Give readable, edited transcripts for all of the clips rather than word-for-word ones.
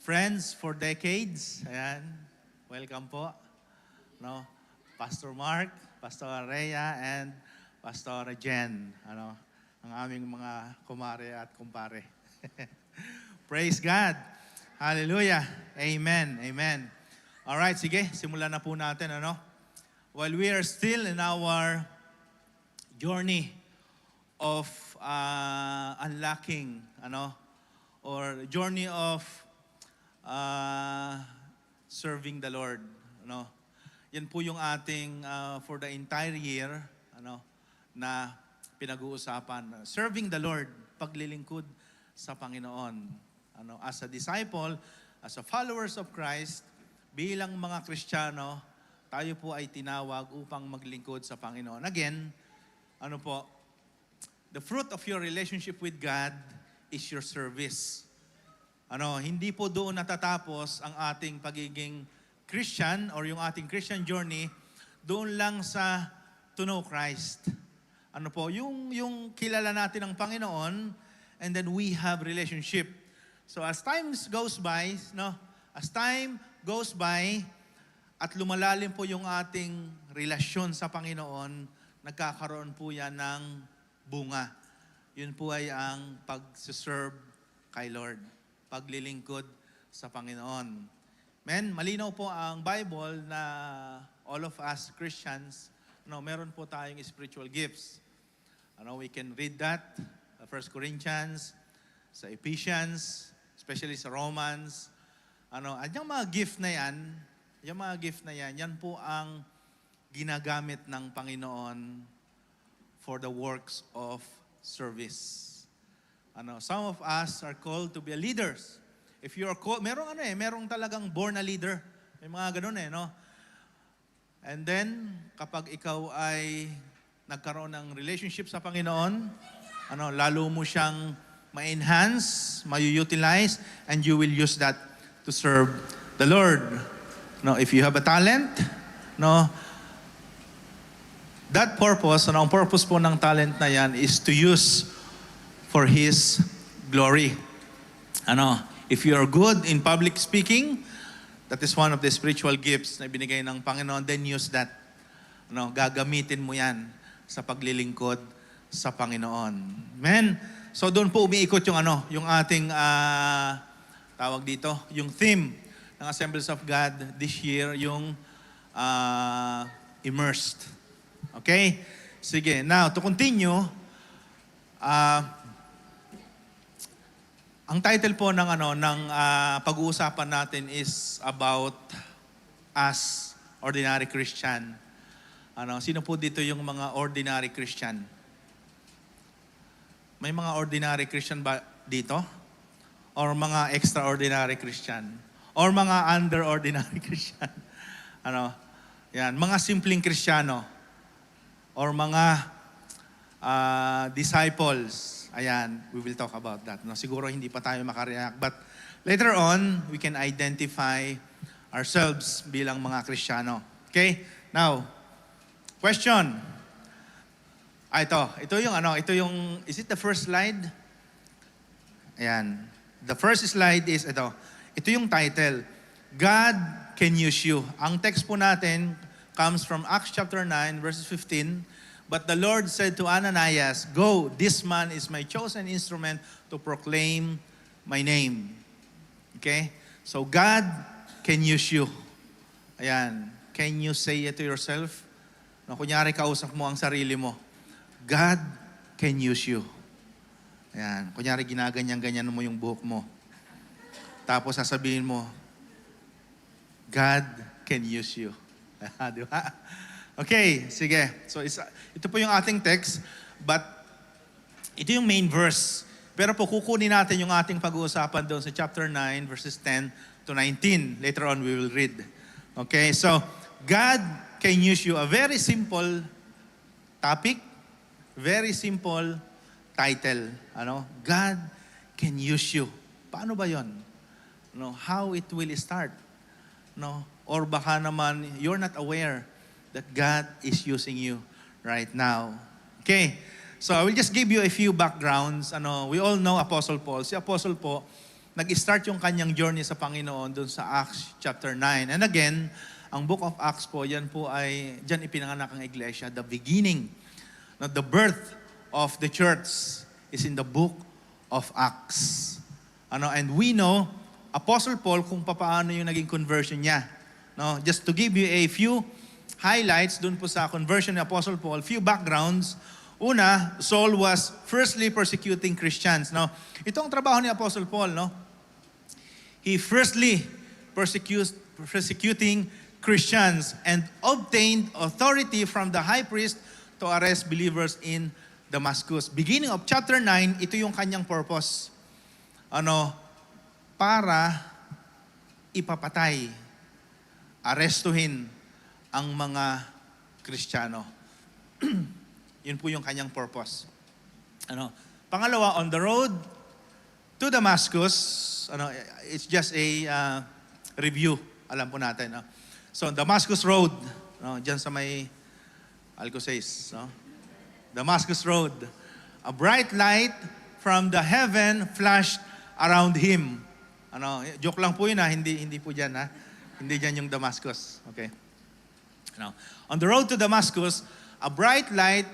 friends for decades. Ayan. Welcome po. No? Pastor Mark, Pastor Rhea, and Pastor Jen. Ang aming mga kumare at kumpare. Praise God. Hallelujah. Amen. Amen. Alright, sige. Simulan na po natin. While we are still in our journey of unlocking, or journey of serving the Lord. Yan po yung ating for the entire year na pinag-uusapan. Serving the Lord, paglilingkod sa Panginoon. As a disciple, as a followers of Christ, bilang mga Kristiyano, tayo po ay tinawag upang maglingkod sa Panginoon. Again, the fruit of your relationship with God is your service. Hindi po doon natatapos ang ating pagiging Christian or yung ating Christian journey doon lang sa to know Christ. Yung kilala natin ang Panginoon and then we have relationship. So as time goes by, at lumalalim po yung ating relasyon sa Panginoon, nagkakaroon po yan ng bunga. Yun po ay ang pag-serve kay Lord. Paglilingkod sa Panginoon. Malinaw po ang Bible na all of us Christians, meron po tayong spiritual gifts. We can read that, 1 Corinthians, sa Ephesians, especially sa Romans. At yung mga gift na yan, yan po ang ginagamit ng Panginoon for the works of service. Some of us are called to be leaders. If you are called, merong talagang born a leader. May mga ganun And then, kapag ikaw ay nagkaroon ng relationship sa Panginoon, lalo mo siyang ma-enhance, ma-utilize, and you will use that to serve the Lord. If you have a talent, that purpose, ang purpose po ng talent na yan is to use for His glory. If you are good in public speaking, that is one of the spiritual gifts na binigay ng Panginoon, then use that. Gagamitin mo yan sa paglilingkod sa Panginoon. Amen? So doon po umiikot yung ating tawag dito, yung theme ng Assemblies of God this year, yung immersed. Okay? Sige. Now, to continue, ang title po ng pag-uusapan natin is about us, ordinary Christian. Sino po dito yung mga ordinary Christian? May mga ordinary Christian ba dito? Or mga extraordinary Christian? Or mga under-ordinary Christian? Yan, mga simpleng Kristiyano. Or mga disciples. Ayan, we will talk about that. Siguro hindi pa tayo makareact. But later on, we can identify ourselves bilang mga Kristiyano. Okay? Now, question. Ito yung, is it the first slide? Ayan. The first slide is ito. Ito yung title. God can use you. Ang text po natin comes from Acts chapter 9, verses 15. But the Lord said to Ananias, "Go, this man is my chosen instrument to proclaim my name." Okay? So God can use you. Ayan. Can you say it to yourself? Kunyari kausap mo ang sarili mo. God can use you. Ayan. Kunyari ginaganyan-ganyan mo yung buhok mo. Tapos sasabihin mo, God can use you. Di ba? Okay, sige. So ito po yung ating text, but ito yung main verse. Pero po kukunin natin yung ating pag-uusapan doon sa chapter 9, verses 10 to 19. Later on, we will read. Okay, so God can use you. A very simple topic, very simple title. God can use you. Paano ba yon? How it will start? Or baka naman, you're not aware that God is using you right now. Okay, so I will just give you a few backgrounds. We all know Apostle Paul. Si Apostle po, nag-start yung kanyang journey sa Panginoon doon sa Acts chapter 9. And again, ang book of Acts po, yan po ay, dyan ipinanganak ang iglesia. The beginning, the birth of the church is in the book of Acts. And we know, Apostle Paul, kung paano yung naging conversion niya. No? Just to give you a few highlights dun po sa conversion ni Apostle Paul, few backgrounds. Una, Saul was firstly persecuting Christians. No? Ito ang trabaho ni Apostle Paul. No? He firstly persecuting Christians and obtained authority from the high priest to arrest believers in Damascus. Beginning of chapter 9, ito yung kanyang purpose. Para ipapatay, arestuhin ang mga Kristiyano. Yun po yung kanyang purpose. Pangalawa, on the road to Damascus, it's just a review. Alam po natin. So, Damascus Road, dyan sa may Alcoces, Damascus Road. A bright light from the heaven flashed around him. Joke lang po yun hindi po dyan Hindi dyan yung Damascus. Okay. On the road to Damascus, a bright light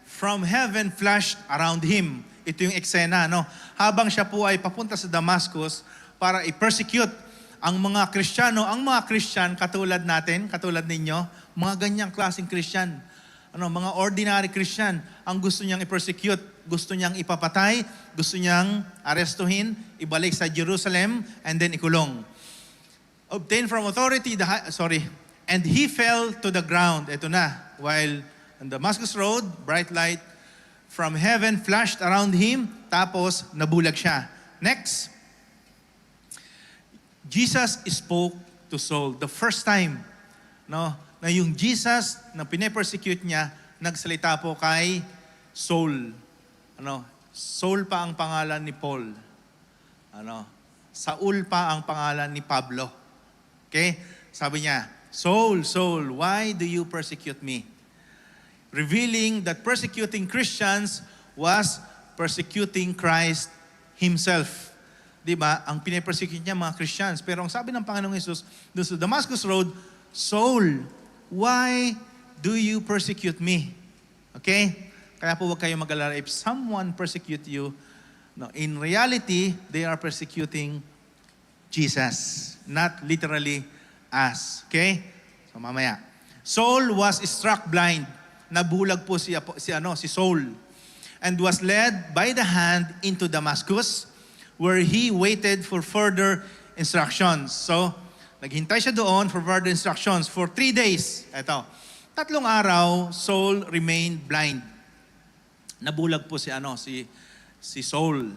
from heaven flashed around him. Ito yung eksena, Habang siya po ay papunta sa Damascus para i-persecute ang mga Kristiyano, ang mga Christian katulad natin, katulad ninyo, mga ganyang klaseng Christian. Mga ordinary Christian, ang gusto niyang i-persecute, gusto niyang ipapatay, gusto niyang arestuhin, ibalik sa Jerusalem, and then ikulong. Obtained from authority, and he fell to the ground. Ito na, while on Damascus Road, bright light from heaven flashed around him, tapos nabulag siya. Next, Jesus spoke to Saul. The first time, na yung Jesus na pine-persecute niya, nagsalita po kay Saul. Saul pa ang pangalan ni Paul. Saul pa ang pangalan ni Pablo. Okay? Sabi niya, Saul, Saul, why do you persecute me? Revealing that persecuting Christians was persecuting Christ Himself. Diba? Ang pine-persecute niya mga Christians. Pero ang sabi ng Panginoong Hesus, doon sa Damascus Road, Saul, why do you persecute me? Okay? Kaya po huwag kayong mag-alala. If someone persecute you, in reality, they are persecuting Jesus. Not literally us. Okay? So mamaya. Saul was struck blind. Nabulag po si Saul. And was led by the hand into Damascus, where he waited for further instructions. So, naghintay siya doon for further instructions for 3 days. Ito, 3 araw, Saul remained blind. Nabulag po si Saul.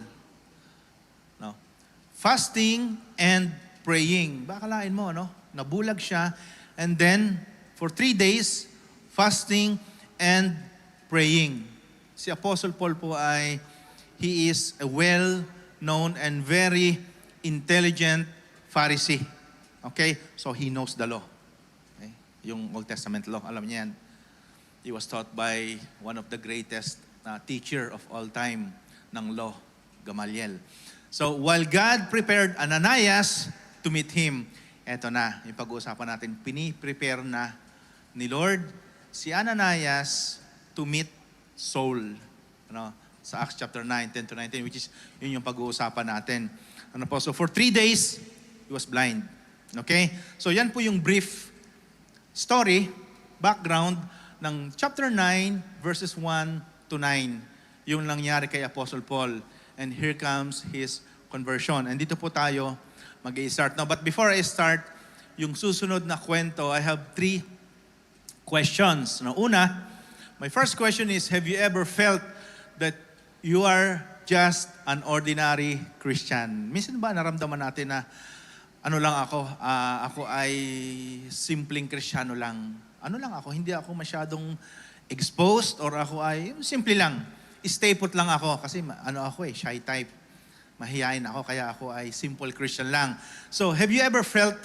Fasting and praying. Bakalain mo, nabulag siya. And then, for 3 days, fasting and praying. Si Apostle Paul po he is a well-known and very intelligent Pharisee. Okay? So he knows the law. Okay? Yung Old Testament law, alam niya yan. He was taught by one of the greatest teacher of all time ng law, Gamaliel. So while God prepared Ananias to meet him, eto na, yung pag-uusapan natin, pini-prepare na ni Lord si Ananias to meet Saul. Sa Acts chapter 9, 10 to 19, which is yun yung pag-uusapan natin. So for 3 days, he was blind. Okay? So yan po yung brief story, background ng chapter 9, verses 1 to 9. Yung nangyari kay Apostle Paul. And here comes his conversion. And dito po tayo mag-i-start. Now, but before I start, yung susunod na kwento, I have 3 questions. Una, my first question is, have you ever felt that you are just an ordinary Christian? Minsan ba naramdaman natin na ako ay simpleng Kristiyano lang. Hindi ako masyadong exposed or ako ay simple lang. Stay put lang ako kasi shy type. Mahihain ako kaya ako ay simple Christian lang. So, have you ever felt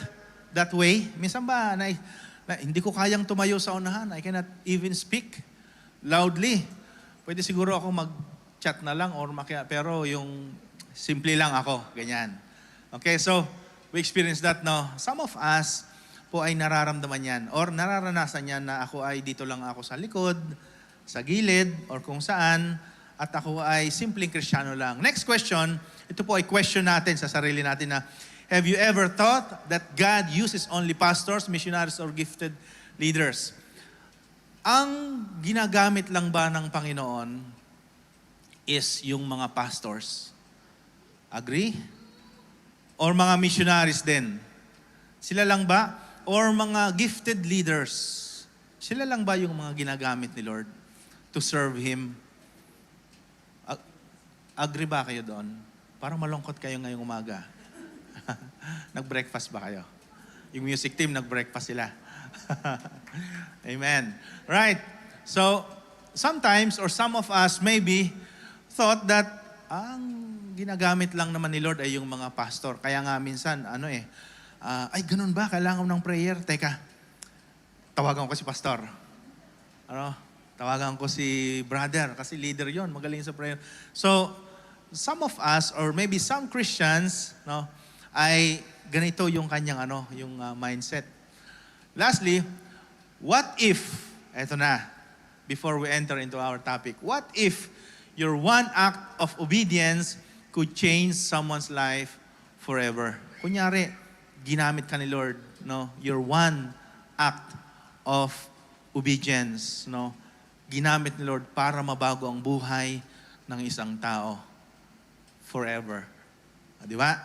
that way? Minsan ba na hindi ko kayang tumayo sa unahan. I cannot even speak loudly. Pwede siguro ako mag-chat na lang pero yung simple lang ako, ganyan. Okay, so we experience that, no? Some of us po ay nararamdaman yan or nararanasan yan na ako ay dito lang ako sa likod, sa gilid, or kung saan, at ako ay simpleng Kristiyano lang. Next question, ito po ay question natin sa sarili natin na, have you ever thought that God uses only pastors, missionaries, or gifted leaders? Ang ginagamit lang ba ng Panginoon is yung mga pastors? Agree? Or mga missionaries din? Sila lang ba? Or mga gifted leaders? Sila lang ba yung mga ginagamit ni Lord to serve Him? Agree ba kayo doon? Parang malungkot kayo ngayong umaga. Nag-breakfast ba kayo? Yung music team, nag-breakfast sila. Amen. Right. So, sometimes or some of us maybe thought that ang ginagamit lang naman ni Lord ay yung mga pastor. Kaya nga minsan, ay ganun ba? Kailangan ng prayer? Teka, tawagan ko si pastor. Tawagan ko si brother kasi leader yon, magaling sa prayer. So, some of us or maybe some Christians, ay ganito yung kanyang mindset. Lastly, what if, eto na, before we enter into our topic, what if your one act of obedience could change someone's life forever? Kunyari, ginamit ka ni Lord, your one act of obedience, ginamit ni Lord para mabago ang buhay ng isang tao forever. Di ba?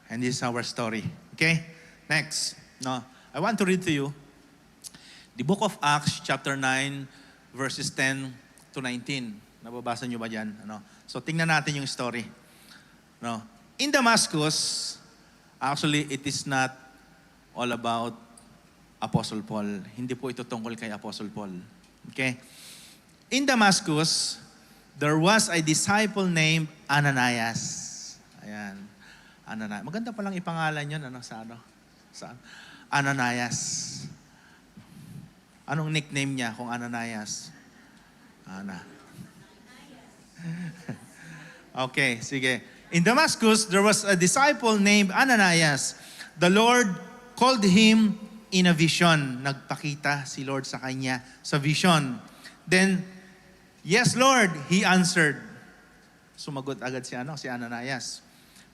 And this is our story. Okay? Next. I want to read to you the book of Acts, chapter 9, verses 10 to 19. Nababasa nyo ba dyan? So, tingnan natin yung story. In Damascus, actually, it is not all about Apostle Paul. Hindi po ito tungkol kay Apostle Paul. Okay? In Damascus, there was a disciple named Ananias. Ayan. Ananias. Maganda palang ipangalan yun, Sa Ananias. Anong nickname niya kung Ananias? Ana. Okay, sige. In Damascus, there was a disciple named Ananias. The Lord called him in a vision. Nagpakita si Lord sa kanya sa vision. Then, yes, Lord, he answered. Sumagot agad si Ananias.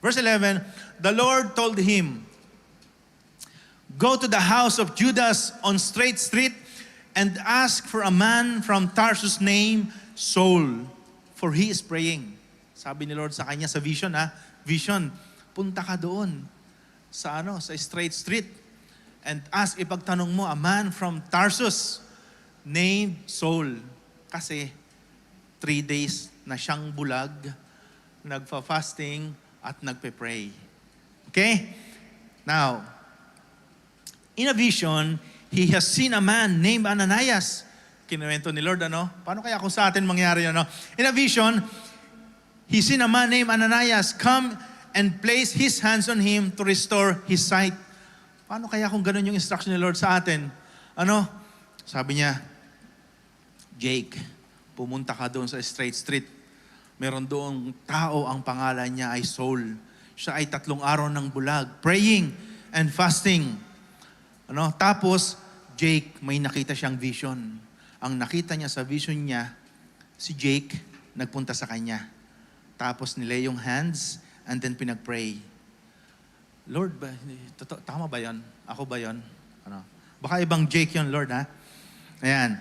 Verse 11, the Lord told him, go to the house of Judas on Straight Street and ask for a man from Tarsus named Saul, for he is praying. Sabi ni Lord sa kanya sa vision, vision, punta ka doon sa Straight Street and ask, ipagtanong mo, a man from Tarsus named Saul. Kasi 3 days na siyang bulag, nagfa-fasting at nagpe-pray. Okay? Now, in a vision, he has seen a man named Ananias. Kinuwento ni Lord, Paano kaya kung sa atin mangyari yun, In a vision, he seen a man named Ananias come and place his hands on him to restore his sight. Paano kaya kung ganun yung instruction ni Lord sa atin? Sabi niya, Jake, pumunta ka doon sa Straight Street. Meron doong tao, ang pangalan niya ay Saul. Siya ay 3 araw ng bulag, praying and fasting. Tapos, Jake, may nakita siyang vision. Ang nakita niya sa vision niya, si Jake, nagpunta sa kanya. Tapos nilay yung hands, and then pinag-pray. Lord, tama ba yan? Ako ba yan? Baka ibang Jake yun, Lord, ha? Ayan.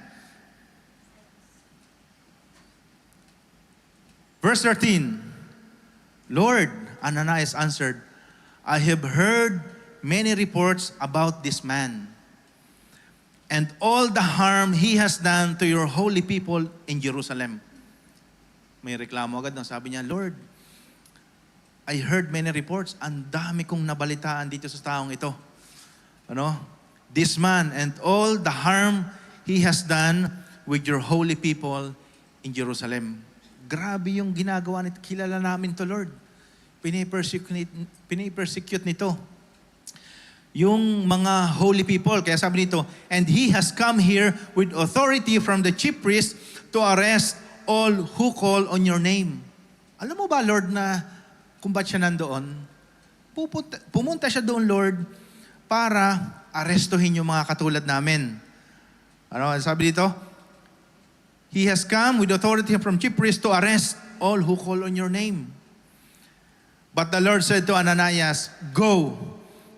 Verse 13, Lord, Ananias answered, I have heard many reports about this man and all the harm he has done to your holy people in Jerusalem. May reklamo agad, sabi niya, Lord, I heard many reports. Ang dami kong nabalitaan dito sa taong ito. This man and all the harm he has done with your holy people in Jerusalem. Grabe yung ginagawa nito. Kilala namin to, Lord. Pinipersecute nito yung mga holy people. Kaya sabi nito, and he has come here with authority from the chief priest to arrest all who call on your name. Alam mo ba, Lord, na kung ba't siya nandoon? pumunta siya doon, Lord, para arestuhin yung mga katulad namin. Ano, sabi dito? He has come with authority from chief priest to arrest all who call on your name. But the Lord said to Ananias, "Go.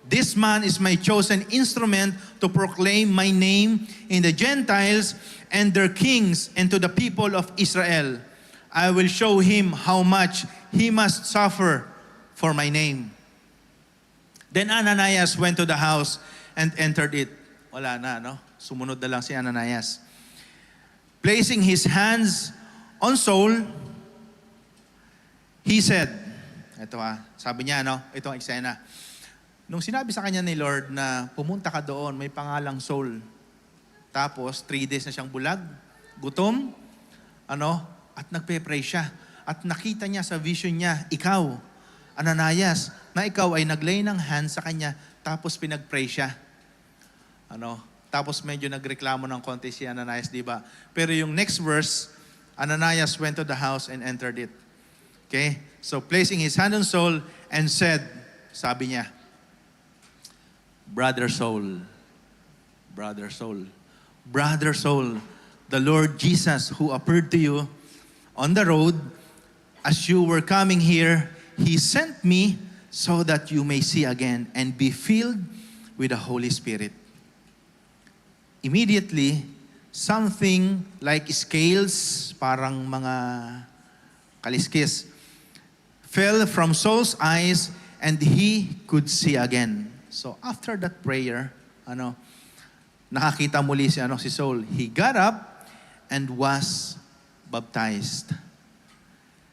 This man is my chosen instrument to proclaim my name in the Gentiles and their kings and to the people of Israel. I will show him how much he must suffer for my name." Then Ananias went to the house and entered it. Wala na, no? Sumunod na lang si Ananias. Placing his hands on Saul, he said, sabi niya, no? Ito ang eksena. Nung sinabi sa kanya ni Lord na pumunta ka doon, may pangalang Saul. Tapos, 3 days na siyang bulag, gutom, at nagpe-pray siya. At nakita niya sa vision niya, ikaw, Ananias, na ikaw ay naglay ng hand sa kanya, tapos pinag-pray siya. Tapos medyo nagreklamo ng konti si Ananias, di ba? Pero yung next verse, Ananias went to the house and entered it. Okay? So, placing his hand on Saul and said, sabi niya, Brother Saul, Brother Saul, Brother Saul, the Lord Jesus who appeared to you on the road as you were coming here, He sent me so that you may see again and be filled with the Holy Spirit. Immediately, something like scales, parang mga kaliskis, fell from Saul's eyes and he could see again. So after that prayer, nakakita muli si Saul. He got up and was baptized.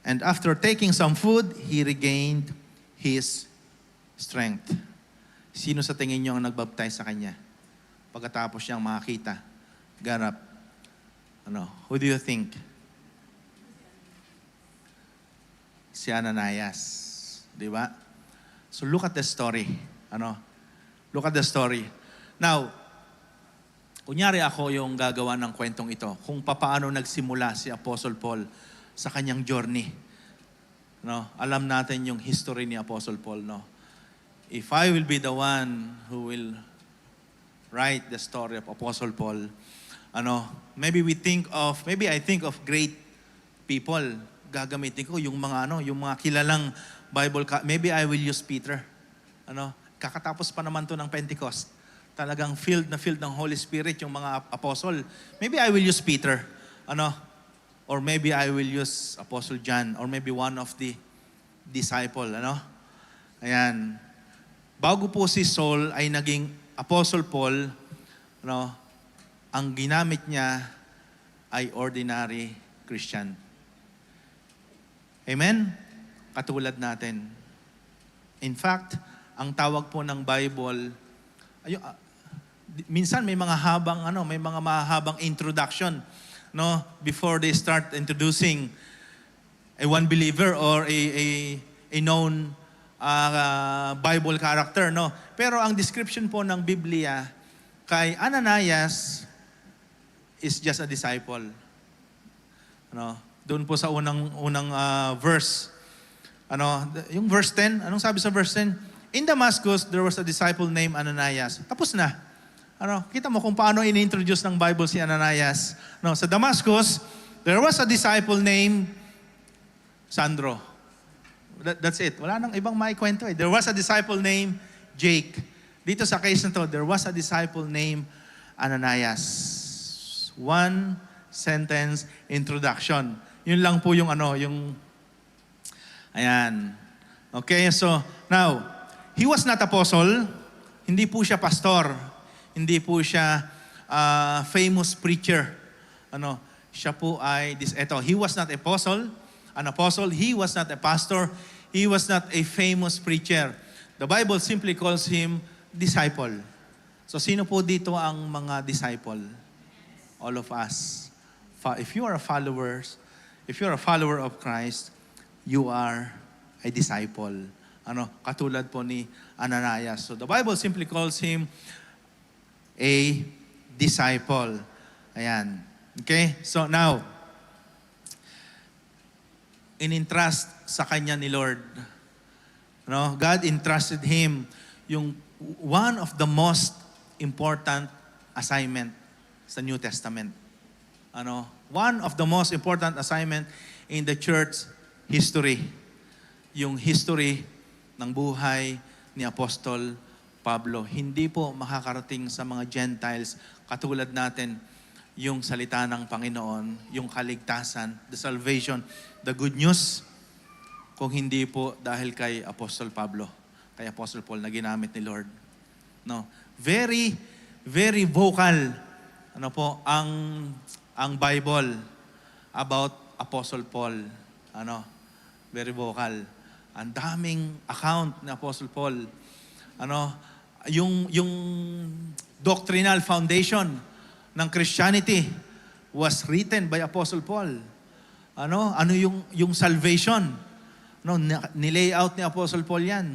And after taking some food, he regained his strength. Sino sa tingin niyo ang nagbaptize sa kanya? Pagkatapos niyang makakita, got up. Who do you think? Si Ananias. Di ba? So look at the story. Look at the story. Now, kunyari ako yung gagawa ng kwentong ito, kung paano nagsimula si Apostle Paul sa kanyang journey. Alam natin yung history ni Apostle Paul. If I will be the one who will write the story of Apostle Paul, maybe I think of great people. Gagamitin ko yung mga kilalang Bible, maybe I will use Peter. Kakatapos pa naman to ng Pentecost. Talagang filled ng Holy Spirit yung mga apostle. Maybe I will use Peter. Or maybe I will use Apostle John. Or maybe one of the disciple. Ayan. Bago po si Saul ay naging Apostle Paul, ang ginamit niya ay ordinary Christian. Amen? Katulad natin. In fact, ang tawag po ng Bible, minsan may mga mahabang introduction, before they start introducing a one believer or a known Bible character, Pero ang description po ng Biblia kay Ananias is just a disciple. Doon po sa unang verse. Yung verse 10, anong sabi sa verse 10? In Damascus, there was a disciple named Ananias. Tapos na. Kita mo kung paano in-introduce ng Bible si Ananias. Sa Damascus, there was a disciple named Sandro. That's it. Wala nang ibang maikwento eh. There was a disciple named Jake. Dito sa case na to, there was a disciple named Ananias. One sentence introduction. Yun lang po yung ayan. Okay, so now, he was not apostle. Hindi po siya pastor. Hindi po siya famous preacher. Siya po ay he was not an apostle. He was not a pastor. He was not a famous preacher. The Bible simply calls him disciple. So sino po dito ang mga disciple? All of us. If you are a follower of Christ, you are a disciple. Katulad po ni Ananias. So the Bible simply calls him a disciple. Ayan. Okay? So now, in-entrust sa kanya ni Lord No, God entrusted him yung one of the most important assignment sa New Testament. One of the most important assignment in the church history. Yung history ng buhay ni Apostol Pablo. Hindi po makakarating sa mga Gentiles katulad natin yung salita ng Panginoon, yung kaligtasan, the salvation, the good news, kung hindi po dahil kay Apostol Pablo, kay Apostol Paul na ginamit ni Lord. No, very very vocal ang Bible about Apostle Paul. Very vocal. Ang daming account ni Apostle Paul. Yung doctrinal foundation ng Christianity was written by Apostle Paul. Yung salvation, nilay-out ni Apostle Paul yan.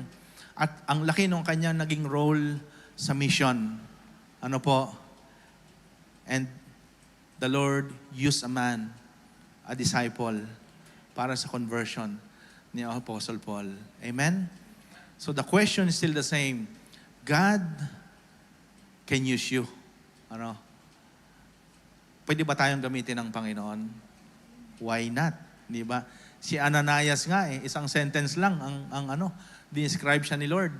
At ang laki ng kanyang naging role sa mission. And the Lord used a man, a disciple, para sa conversion ni Apostle Paul. Amen? So the question is still the same. God can use you. Pwede ba tayong gamitin ng Panginoon? Why not? Di ba? Si Ananias nga isang sentence lang ang describe siya ni Lord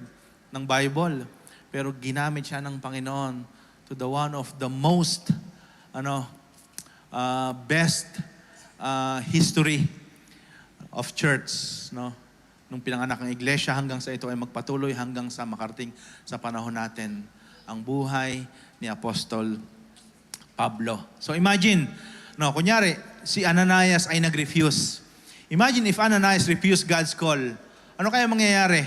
ng Bible. Pero ginamit siya ng Panginoon to the one of the most best history of church, nung pinanganak ng iglesia hanggang sa ito ay magpatuloy hanggang sa makarating sa panahon natin ang buhay ni Apostol Pablo. So imagine, kunyari si Ananias ay nag-refuse. Imagine if Ananias refused God's call. Ano kaya mangyayari?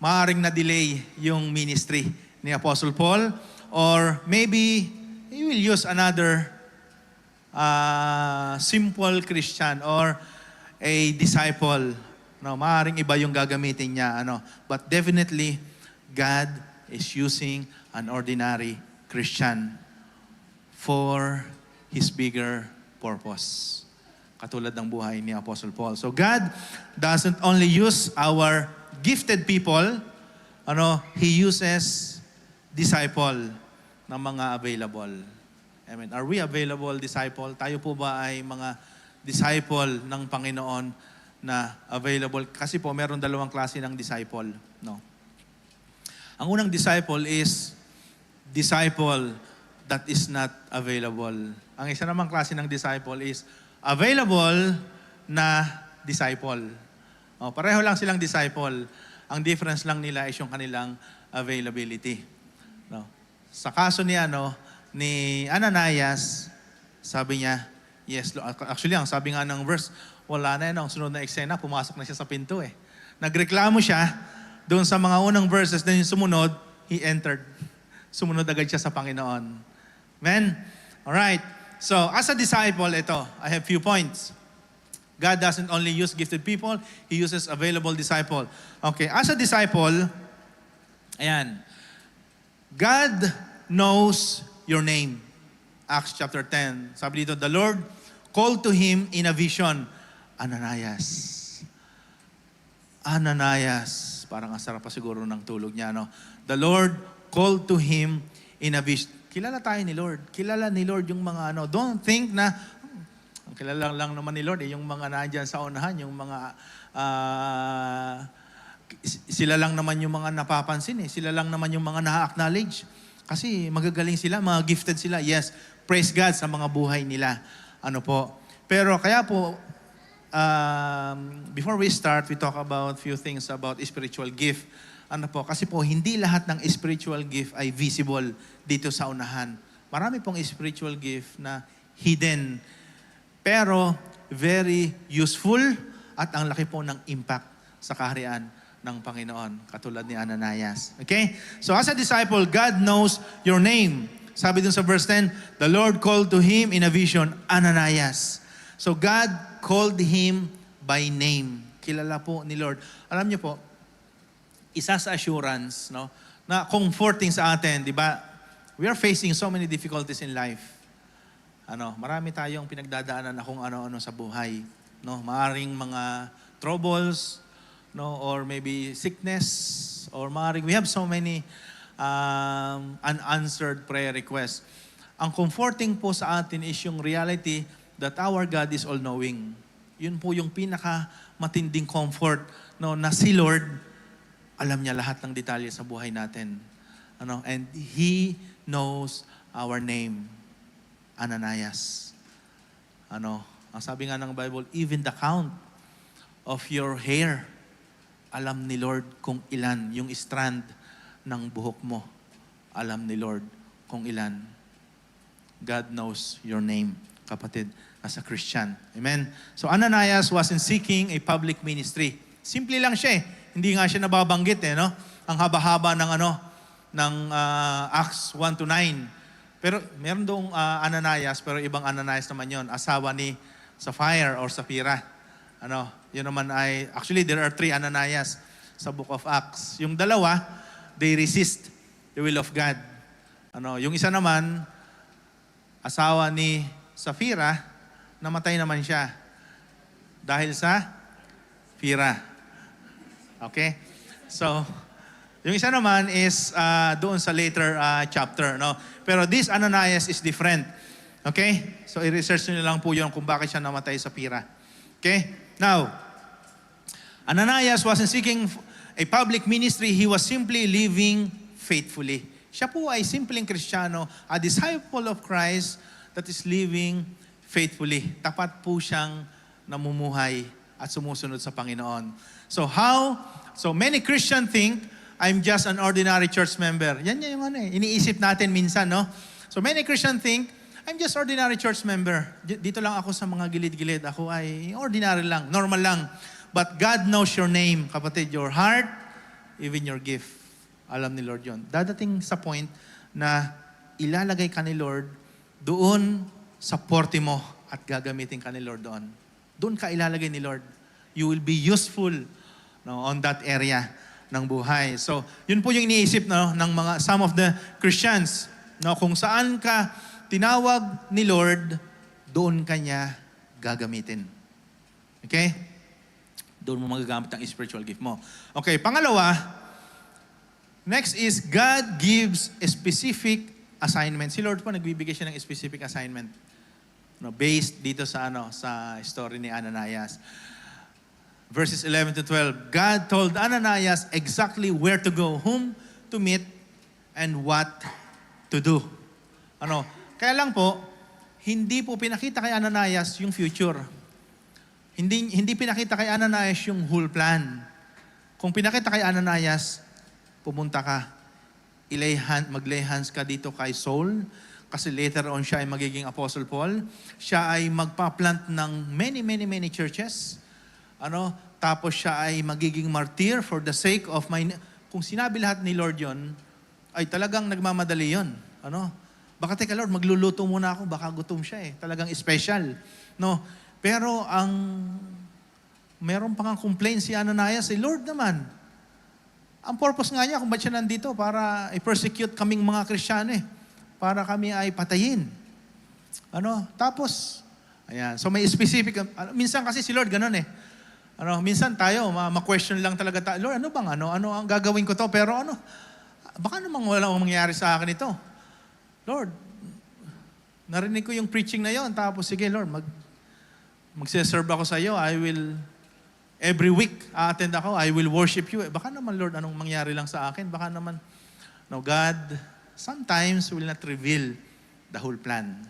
Maaaring na-delay yung ministry ni Apostle Paul, or maybe he will use another simple Christian or a disciple. Maaaring iba yung gagamitin niya. But definitely, God is using an ordinary Christian for His bigger purpose. Katulad ng buhay ni Apostle Paul. So God doesn't only use our gifted people, He uses disciple ng mga available. Amen. Are we available disciple? Tayo po ba ay mga disciple ng Panginoon na available? Kasi po meron dalawang klase ng disciple. Ang unang disciple is disciple that is not available. Ang isa namang klase ng disciple is available na disciple. Pareho lang silang disciple. Ang difference lang nila is yung kanilang availability. Sa kaso ni Ananias, sabi niya, yes, Lord. Actually, ang sabi nga ng verse, wala na yan. Ang sunod na eksena, pumasok na siya sa pinto Nagreklamo siya, doon sa mga unang verses na yung sumunod, he entered. Sumunod agad siya sa Panginoon. Amen? Alright. So, as a disciple, I have few points. God doesn't only use gifted people, He uses available disciple. Okay, as a disciple, God knows your name. Acts chapter 10. Sabi dito, the Lord called to him in a vision, Ananias. Ananias. Parang asarap pa siguro ng tulog niya, The Lord called to him in a vision. Kilala tayo ni Lord. Kilala ni Lord yung mga Don't think na, ang kilala lang naman ni Lord, yung mga nandyan sa unahan, yung mga, sila lang naman yung mga napapansin Sila lang naman yung mga na-acknowledge. Kasi magagaling sila, mga gifted sila. Yes, praise God sa mga buhay nila. Pero kaya po, before we start, we talk about few things about spiritual gift. Kasi po, hindi lahat ng spiritual gift ay visible dito sa unahan. Marami pong spiritual gift na hidden, pero very useful at ang laki po ng impact sa kaharian ng Panginoon, katulad ni Ananias. Okay? So as a disciple, God knows your name. Sabi dun sa verse 10, the Lord called to him in a vision, Ananias. So God called him by name. Kilala po ni Lord. Alam niyo po, isa sa assurance, na comforting sa atin, di ba? We are facing so many difficulties in life. Marami tayong pinagdadaanan na kung ano-ano sa buhay. Maaring mga troubles, no, or maybe sickness, or maaaring we have so many unanswered prayer requests. Ang comforting po sa atin is yung reality that our God is all-knowing. Yun po yung pinaka-matinding comfort, no, na si Lord, alam niya lahat ng detalye sa buhay natin. Ano, and He knows our name, Ananias. Ano, ang sabi nga ng Bible, even the count of your hair, alam ni Lord kung ilan yung strand ng buhok mo. Alam ni Lord kung ilan. God knows your name, kapatid, as a Christian. Amen? So Ananias wasn't seeking a public ministry. Simple lang siya eh. Hindi nga siya nababanggit eh, no? Ang haba-haba ng Acts 1-9. Pero meron doong Ananias, pero ibang Ananias naman yon, asawa ni Sapphira or Sapphira. Ano, yun naman ay, actually there are 3 Ananias sa book of Acts. Yung dalawa, they resist the will of God. Ano, yung isa naman, asawa ni Sapphira, namatay naman siya dahil sa Pira. Okay? So, yung isa naman is doon sa later chapter, no? Pero this Ananias is different. Okay? So, i-research nyo lang po yun kung bakit siya namatay sa Pira. Okay? Now, Ananias wasn't seeking a public ministry. He was simply living faithfully. Siya po ay simpleng Kristiyano, a disciple of Christ that is living faithfully. Tapat po siyang namumuhay at sumusunod sa Panginoon. So many Christians think, I'm just an ordinary church member. Yan yung iniisip natin minsan, no? So many Christians think, I'm just ordinary church member. Dito lang ako sa mga gilid-gilid. Ako ay ordinary lang, normal lang. But God knows your name, kapatid, your heart, even your gift. Alam ni Lord yon. Dadating sa point na ilalagay ka ni Lord doon sa porte mo at gagamitin ka ni Lord doon. Doon ka ilalagay ni Lord. You will be useful, no, on that area ng buhay. So, yun po yung iniisip, no, ng some of the Christians. No, kung saan ka tinawag ni Lord, doon ka niya gagamitin. Okay? Doon mo magagamit ang spiritual gift mo. Okay, pangalawa, next is God gives a specific assignment. Si Lord po nagbibigay siya ng specific assignment. No, based dito sa sa story ni Ananias. Verses 11-12. God told Ananias exactly where to go, whom to meet, and what to do. Kaya lang po, hindi po pinakita kay Ananias yung future. Hindi pinakita kay Ananias yung whole plan. Kung pinakita kay Ananias, pumunta ka, mag-lay hands ka dito kay Saul, kasi later on siya ay magiging Apostle Paul. Siya ay magpa-plant ng many churches. Tapos siya ay magiging martyr for the sake of kung sinabi lahat ni Lord yon, ay talagang nagmamadali yon. Baka teka Lord, magluluto muna ako, baka gutom siya eh. Talagang special. No? Pero meron pang complaint si Ananias, Lord naman, ang purpose nga niya kung ba't siya nandito para i-persecute kaming mga Kristiyano eh. Para kami ay patayin. Tapos, ayan. So may specific, minsan kasi si Lord ganun eh. Minsan tayo, ma-question lang talaga tayo, Lord, ano ang gagawin ko to? Pero baka namang walang mangyari sa akin ito. Lord, narinig ko yung preaching na yon, tapos sige Lord, magsiserve ako sa iyo, every week, attend ako, I will worship you. Baka naman, Lord, anong mangyari lang sa akin? Baka naman, no, God sometimes will not reveal the whole plan.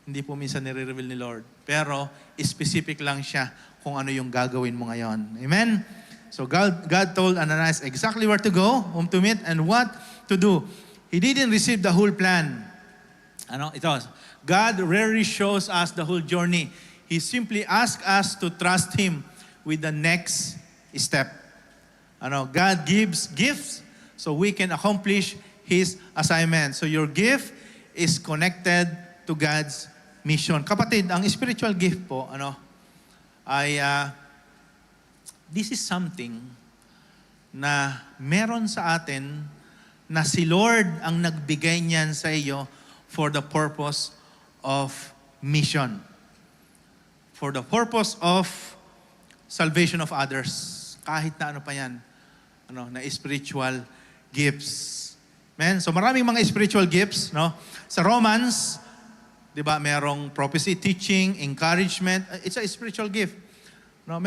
Hindi po minsan nire-reveal ni Lord. Pero, specific lang siya kung ano yung gagawin mo ngayon. Amen? So, God told Ananias exactly where to go, whom to meet, and what to do. He didn't receive the whole plan. God rarely shows us the whole journey. He simply asks us to trust Him with the next step. God gives gifts so we can accomplish His assignment. So your gift is connected to God's mission. Kapatid, ang spiritual gift po, this is something na meron sa atin na si Lord ang nagbigay niyan sa iyo for the purpose of mission. For the purpose of salvation of others. Kahit na ano pa yan, na spiritual gifts. Amen? So maraming mga spiritual gifts, no? Sa Romans, 'di ba, merong prophecy, teaching, encouragement. It's a spiritual gift. No,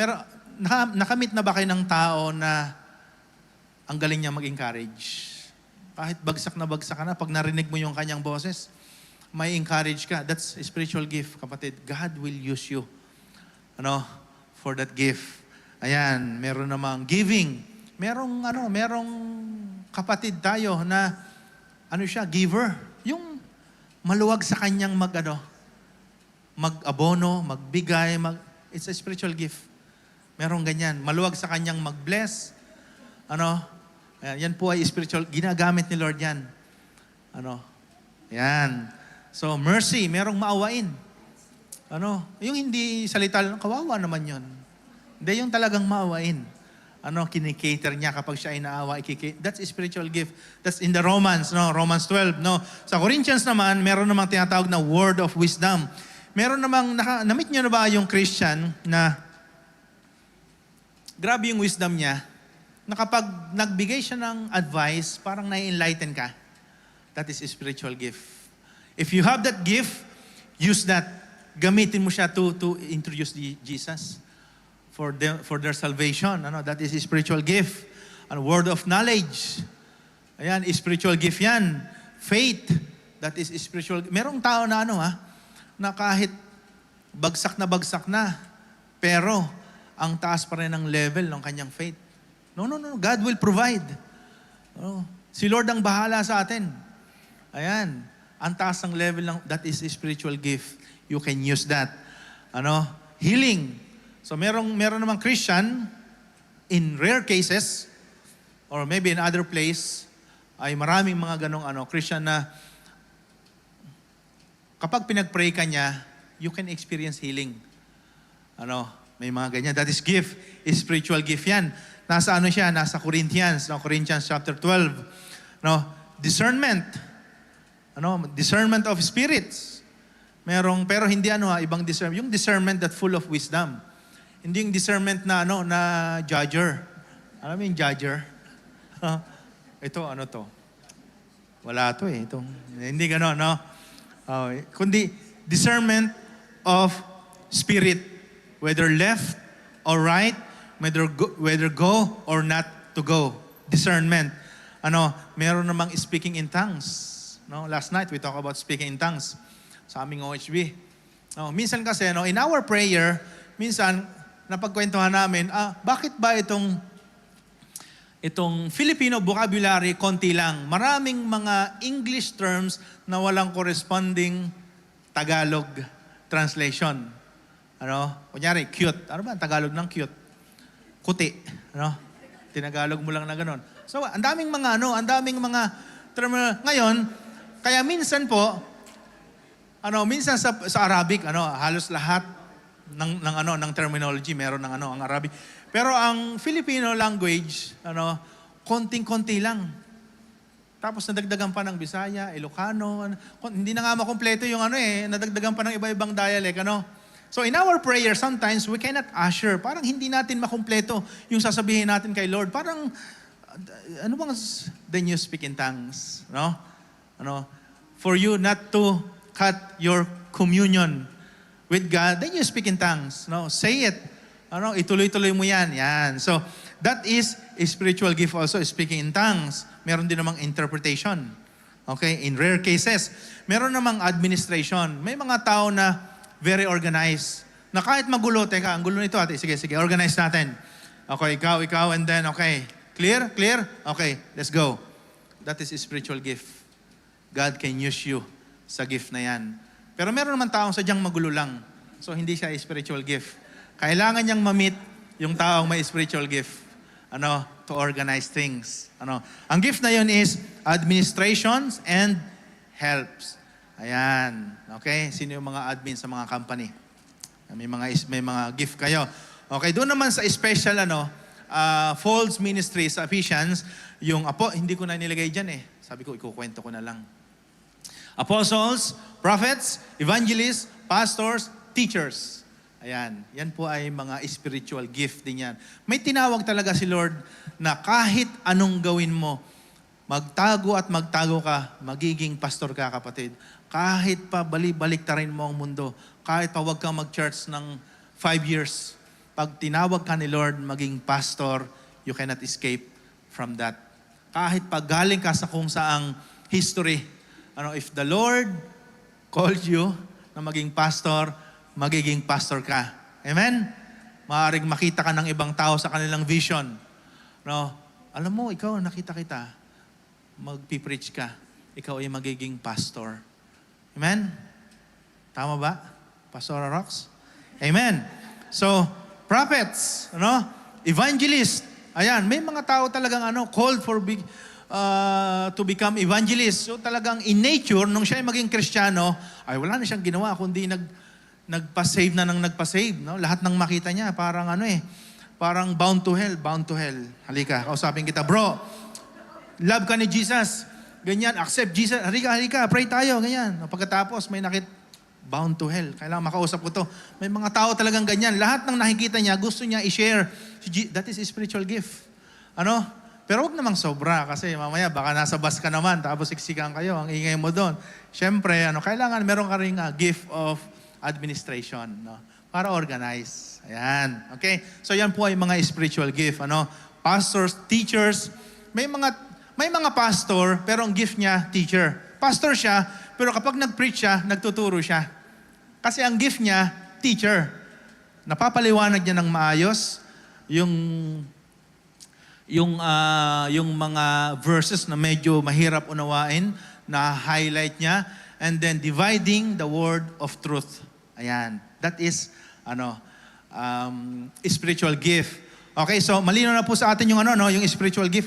nakamit na ba kayo ng tao na ang galing niya mag-encourage? Kahit bagsak ka na, pag narinig mo yung kanyang boses, may encourage ka. That's a spiritual gift, kapatid. God will use you, for that gift. Ayan, meron namang giving. Merong kapatid tayo na giver. Yung maluwag sa kanyang mag-abono, magbigay, it's a spiritual gift. Merong ganyan. Maluwag sa kanyang mag-bless. Ayan, yan po ay spiritual. Ginagamit ni Lord yan. Ayan. So, mercy, merong maawain. Yung hindi salita lang, kawawa naman yun. Hindi, yung talagang maawain. Kinikater niya kapag siya ay naawa, that's a spiritual gift. That's in the Romans, Romans 12, Sa Corinthians naman, meron namang tinatawag na word of wisdom. Meron namang, na-meet niyo na ba yung Christian na grabe yung wisdom niya, na kapag nagbigay siya ng advice, parang na-enlighten ka. That is a spiritual gift. If you have that gift, use that. Gamitin mo siya to introduce Jesus for their salvation. That is a spiritual gift. A word of knowledge. Ayan, spiritual gift yan. Faith, that is spiritual. Merong tao na na kahit bagsak na, pero ang taas pa rin ng level ng kanyang faith. No. God will provide. Si Lord ang bahala sa atin. Ayan, ang taas ng level that is a spiritual gift. You can use that. Healing. So meron namang Christian, in rare cases, or maybe in other place, ay maraming mga ganong Christian na kapag pinag-pray ka niya, you can experience healing. May mga ganyan. That is gift, is spiritual gift yan. Nasa siya? Nasa Corinthians, Corinthians chapter 12. Discernment. Discernment of spirits. Pero hindi ibang discernment. Yung discernment that full of wisdom. Hindi yung discernment na na judger. Alam mo yung judger? Ito, to? Wala to eh. Hindi gano'n, kundi discernment of spirit. Whether left or right, whether go or not to go. Discernment. Meron namang speaking in tongues. Last night we talked about speaking in tongues sa aming OHB. Minsan kasi, in our prayer, minsan, napagkwentuhan namin, bakit ba itong Filipino vocabulary, konti lang. Maraming mga English terms na walang corresponding Tagalog translation. Kunyari, cute. Ano ba ang Tagalog ng cute? Kuti. Tinagalog mo lang na ganun. So, ang daming mga term. Ngayon, kaya minsan po, minsan sa Arabic, halos lahat ng terminology meron ang Arabic. Pero ang Filipino language, konting-konti lang. Tapos nadagdagan pa ng Bisaya, Ilocano, hindi na nga makumpleto yung nadagdagan pa ng iba-ibang dialect, So in our prayer, sometimes we cannot assure, parang hindi natin makumpleto yung sasabihin natin kay Lord. Parang, then you speak in tongues, For you not to cut your communion with God, then you speak in tongues. Say it. Ituloy-tuloy mo yan. Yan. So, that is a spiritual gift also, speaking in tongues. Meron din namang interpretation. Okay? In rare cases. Meron namang administration. May mga tao na very organized. Na kahit magulo, teka, ang gulo nito ate, sige, organize natin. Okay, ikaw, and then, okay. Clear? Okay, let's go. That is a spiritual gift. God can use you sa gift na yan. Pero meron naman taong sadyang magulo lang. So, hindi siya a spiritual gift. Kailangan niyang ma-meet yung taong may spiritual gift. To organize things. Ang gift na yun is administrations and helps. Ayan. Okay? Sino yung mga admin sa mga company? May mga gift kayo. Okay, doon naman sa special Folds Ministry sa Ephesians, hindi ko na nilagay dyan eh. Sabi ko, ikukwento ko na lang. Apostles, prophets, evangelists, pastors, teachers. Ayan, yan po ay mga spiritual gift din yan. May tinawag talaga si Lord na kahit anong gawin mo, magtago at magtago ka, magiging pastor ka, kapatid. Kahit pa balik-tarin mo ang mundo, kahit pa wag kang mag-church ng 5 years, pag tinawag ka ni Lord maging pastor, you cannot escape from that. Kahit pa galing ka sa kung saang history, if the Lord called you na maging pastor, magiging pastor ka. Amen? Maaaring makita ka ng ibang tao sa kanilang vision. Alam mo, ikaw, nakita kita, magpipreach ka, ikaw ay magiging pastor. Amen? Tama ba? Pastor Rox? Amen. So, prophets, evangelist. Ayan, may mga tao talagang called for to become evangelist. So talagang in nature, nung siya ay maging Kristiyano, ay wala na siyang ginawa kundi nagpa-save na ng nagpa-save. No? Lahat ng makita niya, parang parang bound to hell. Halika, kausapin kita, bro. Love ka ni Jesus. Ganyan, accept Jesus. Halika, pray tayo. Ganyan. Pagkatapos, may bound to hell. Kailangan makausap ko to. May mga tao talagang ganyan. Lahat ng nakikita niya, gusto niya i-share. That is a spiritual gift. Pero huwag namang sobra kasi mamaya baka nasa bus ka naman tapos siksikan kayo, ang ingay mo doon. Siyempre, kailangan meron ka ring gift of administration, para organize. Ayan. Okay? So yan po ay mga spiritual gift. Pastors, teachers, may mga pastor pero ang gift niya teacher. Pastor siya, pero kapag nag-preach siya, nagtuturo siya. Kasi ang gift niya teacher. Napapaliwanag niya ng maayos yung mga verses na medyo mahirap unawain, na highlight niya, and then dividing the word of truth. Ayan. That is spiritual gift. Okay, so malinaw na po sa atin yung yung spiritual gift,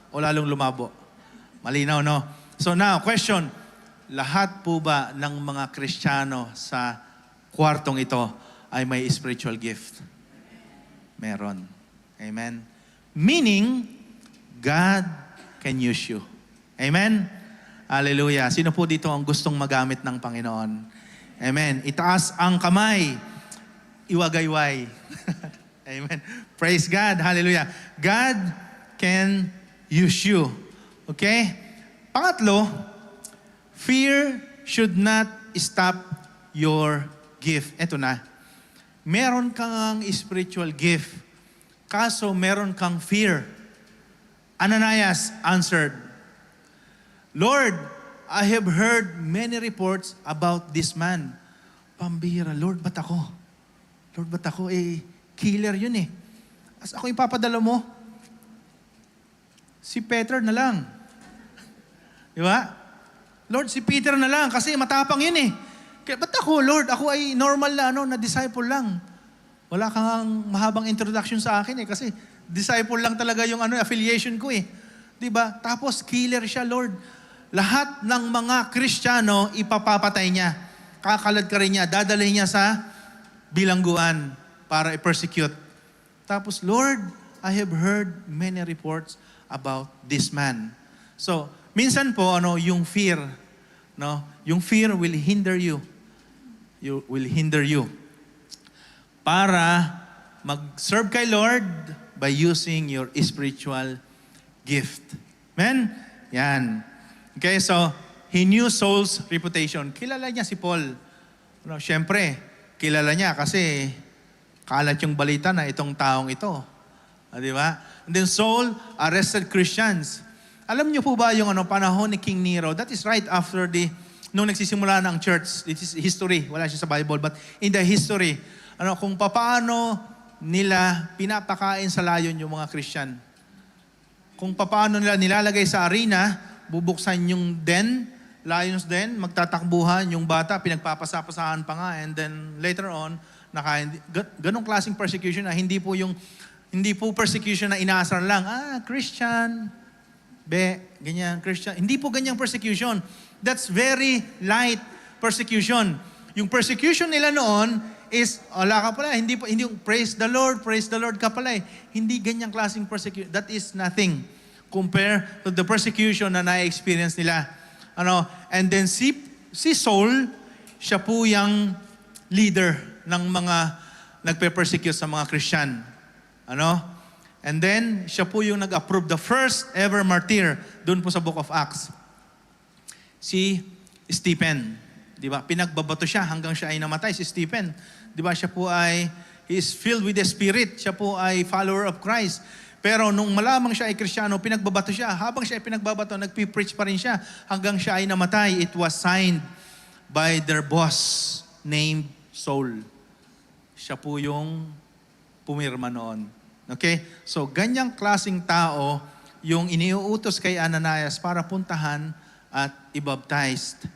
o lalong lumabo. Malinaw, no? So now, question, lahat po ba ng mga Kristiyano sa kwartong ito ay may spiritual gift? Meron. Amen? Meaning, God can use you. Amen? Hallelujah. Sino po dito ang gustong magamit ng Panginoon? Amen. Itaas ang kamay. Iwagayway. Amen. Praise God. Hallelujah. God can use you. Okay? Pangatlo, fear should not stop your gift. Ito na. Meron kang spiritual gift. Kaso meron kang fear. Ananias answered, Lord, I have heard many reports about this man. Pambihira, Lord, ba't ako? Lord, ba't ako? Killer yun eh. As ako ipapadala mo, si Peter na lang. Di ba? Lord, si Peter na lang kasi matapang yun eh. Kaya, ba't ako, Lord? Ako ay normal na disciple lang. Wala kang mahabang introduction sa akin eh kasi disciple lang talaga yung affiliation ko eh. 'Di ba? Tapos killer siya, Lord. Lahat ng mga Kristiyano ipapapatay niya. Kakalad ka rin niya, dadalhin niya sa bilangguan para i-persecute. Tapos, Lord, I have heard many reports about this man. So, minsan po yung fear, yung fear will hinder you. You will hinder you. Para mag-serve kay Lord by using your spiritual gift. Amen? Yan. Okay, so, he knew Saul's reputation. Kilala niya si Paul. Siyempre, kilala niya kasi kalat yung balita na itong taong ito. Di ba? And then Saul arrested Christians. Alam niyo po ba yung panahon ni King Nero? That is right after nung nagsisimula ng church. It is history. Wala siya sa Bible. But in the history, kung paano nila pinapakain sa layon yung mga Christian. Kung paano nila nilalagay sa arena, bubuksan yung den, lion's den, magtatakbuhan yung bata, pinagpapasapasahan pa nga, and then later on, ganong klaseng persecution na hindi po persecution na inaasar lang, Christian, ganyan, Christian. Hindi po ganyang persecution. That's very light persecution. Yung persecution nila noon is, wala ka pala, hindi yung praise the Lord ka pala eh. Hindi ganyang klaseng persecution. That is nothing compare to the persecution na na-experience nila. And then si Saul, siya po yung leader ng mga nagpe-persecute sa mga Christian. Ano? And then, siya po yung nag-approve the first ever martyr doon po sa Book of Acts. Si Stephen. Di ba? Pinagbabato siya hanggang siya ay namatay. Si Stephen. Di ba? Siya po ay, he is filled with the Spirit. Siya po ay follower of Christ. Pero nung malamang siya ay Kristiyano, pinagbabato siya. Habang siya ay pinagbabato, nagpipreach pa rin siya hanggang siya ay namatay. It was signed by their boss named Saul. Siya po yung pumirma noon. Okay? So, ganyang klaseng tao yung iniuutos kay Ananias para puntahan at i-baptized.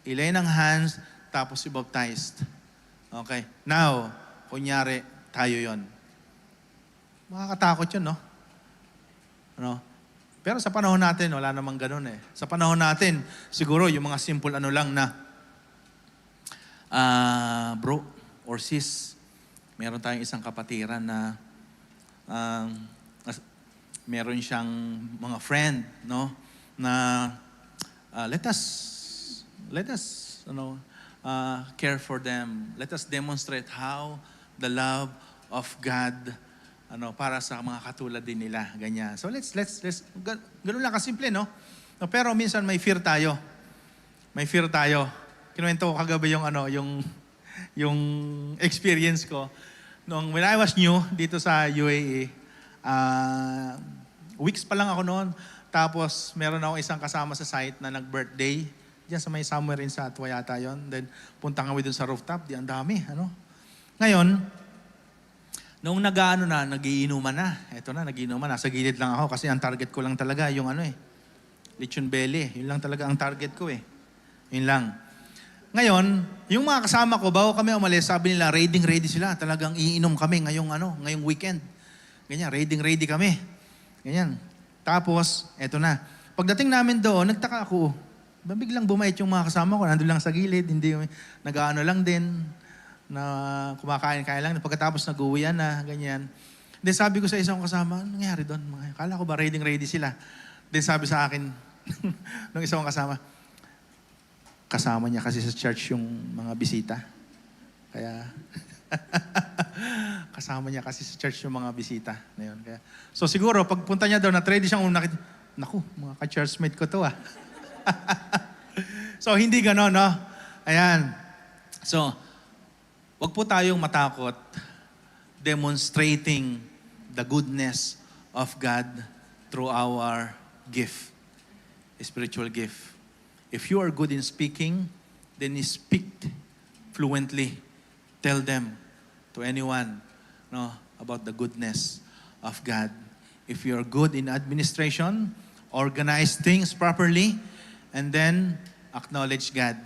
Ilay ng hands, tapos i-baptized. Okay? Now, kunyari, tayo yon. Makakatakot yun, no? Ano? Pero sa panahon natin, wala namang ganun eh. Sa panahon natin, siguro yung mga simple ano lang na, bro or sis, meron tayong isang kapatiran na meron siyang mga friend, no? Na let us care for them. Let us demonstrate how the love of God para sa mga katulad din nila, ganyan. So let's ganun lang kasimple, no? No, pero minsan may fear tayo. May fear tayo. Kinuwento ko kagabi yung experience ko. When I was new dito sa UAE, weeks pa lang ako noon. Tapos meron ako isang kasama sa site na nag-birthday. Diyan sa may somewhere in sa Atwa yata yun. Then punta kami dun sa rooftop. Di ang dami. Ngayon, nung nagiinuman na. Eto na, nagiinuman. Nasa gilid lang ako kasi ang target ko lang talaga yung lechon belly. Yun lang talaga ang target ko eh. Yun lang. Ngayon, yung mga kasama ko, bago kami umalis, sabi nila, ready sila. Talagang iinom kami ngayong weekend. Ganyan, ready kami. Ganyan. Tapos, eto na. Pagdating namin doon, nagtaka ako. Biglang bumait yung mga kasama ko. Nandun lang sa gilid, hindi nag-ano lang din, na kumakain lang. Pagkatapos nag-uwian na, ganyan. Then sabi ko sa isang kasama, ano nangyari doon? Kala ko ba ready sila? Then sabi sa akin, nung isang kasama niya kasi sa church yung mga bisita. Kaya, kasama niya kasi sa church yung mga bisita. Ngayon, kaya. So siguro, pagpunta niya daw, na-ready siyang nakita, naku, mga ka-churchmate ko to So, hindi gano'n, no? Ayan. So, wag po tayong matakot demonstrating the goodness of God through our gift, spiritual gift. If you are good in speaking, then speak fluently. Tell them to anyone about the goodness of God. If you are good in administration, organize things properly, and then acknowledge God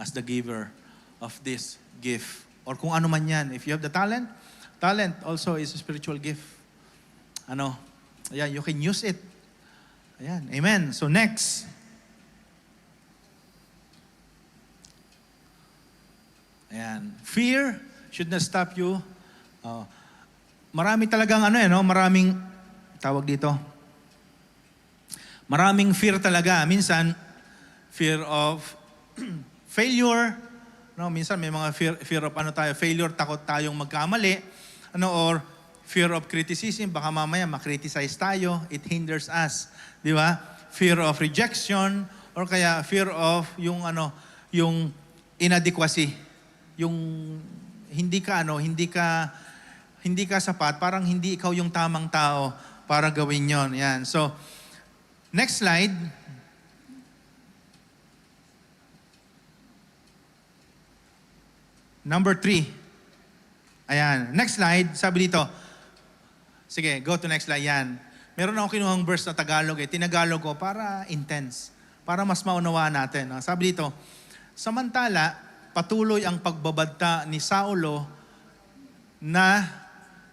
as the giver of this gift. Or kung ano man yan. If you have the talent also is a spiritual gift. Ayan, you can use it. Ayan, amen. So next. Ayan. Fear should not stop you. Marami talagang maraming tawag dito. Maraming fear talaga. Minsan, fear of failure. Minsan may mga fear of failure, takot tayong magkamali. Or fear of criticism, baka mamaya makriticize tayo, it hinders us. Di ba? Fear of rejection, or kaya fear of yung inadequacy. Yung hindi ka sapat, parang hindi ikaw yung tamang tao para gawin yon. Yan. So, next slide. Number 3. Ayan. Next slide. Sabi dito. Sige, go to next slide. Yan. Meron ako kinuhang verse na Tagalog eh. Tinagalog ko para intense. Para mas maunawaan natin. Sabi dito, samantala, patuloy ang pagbabadta ni Saulo na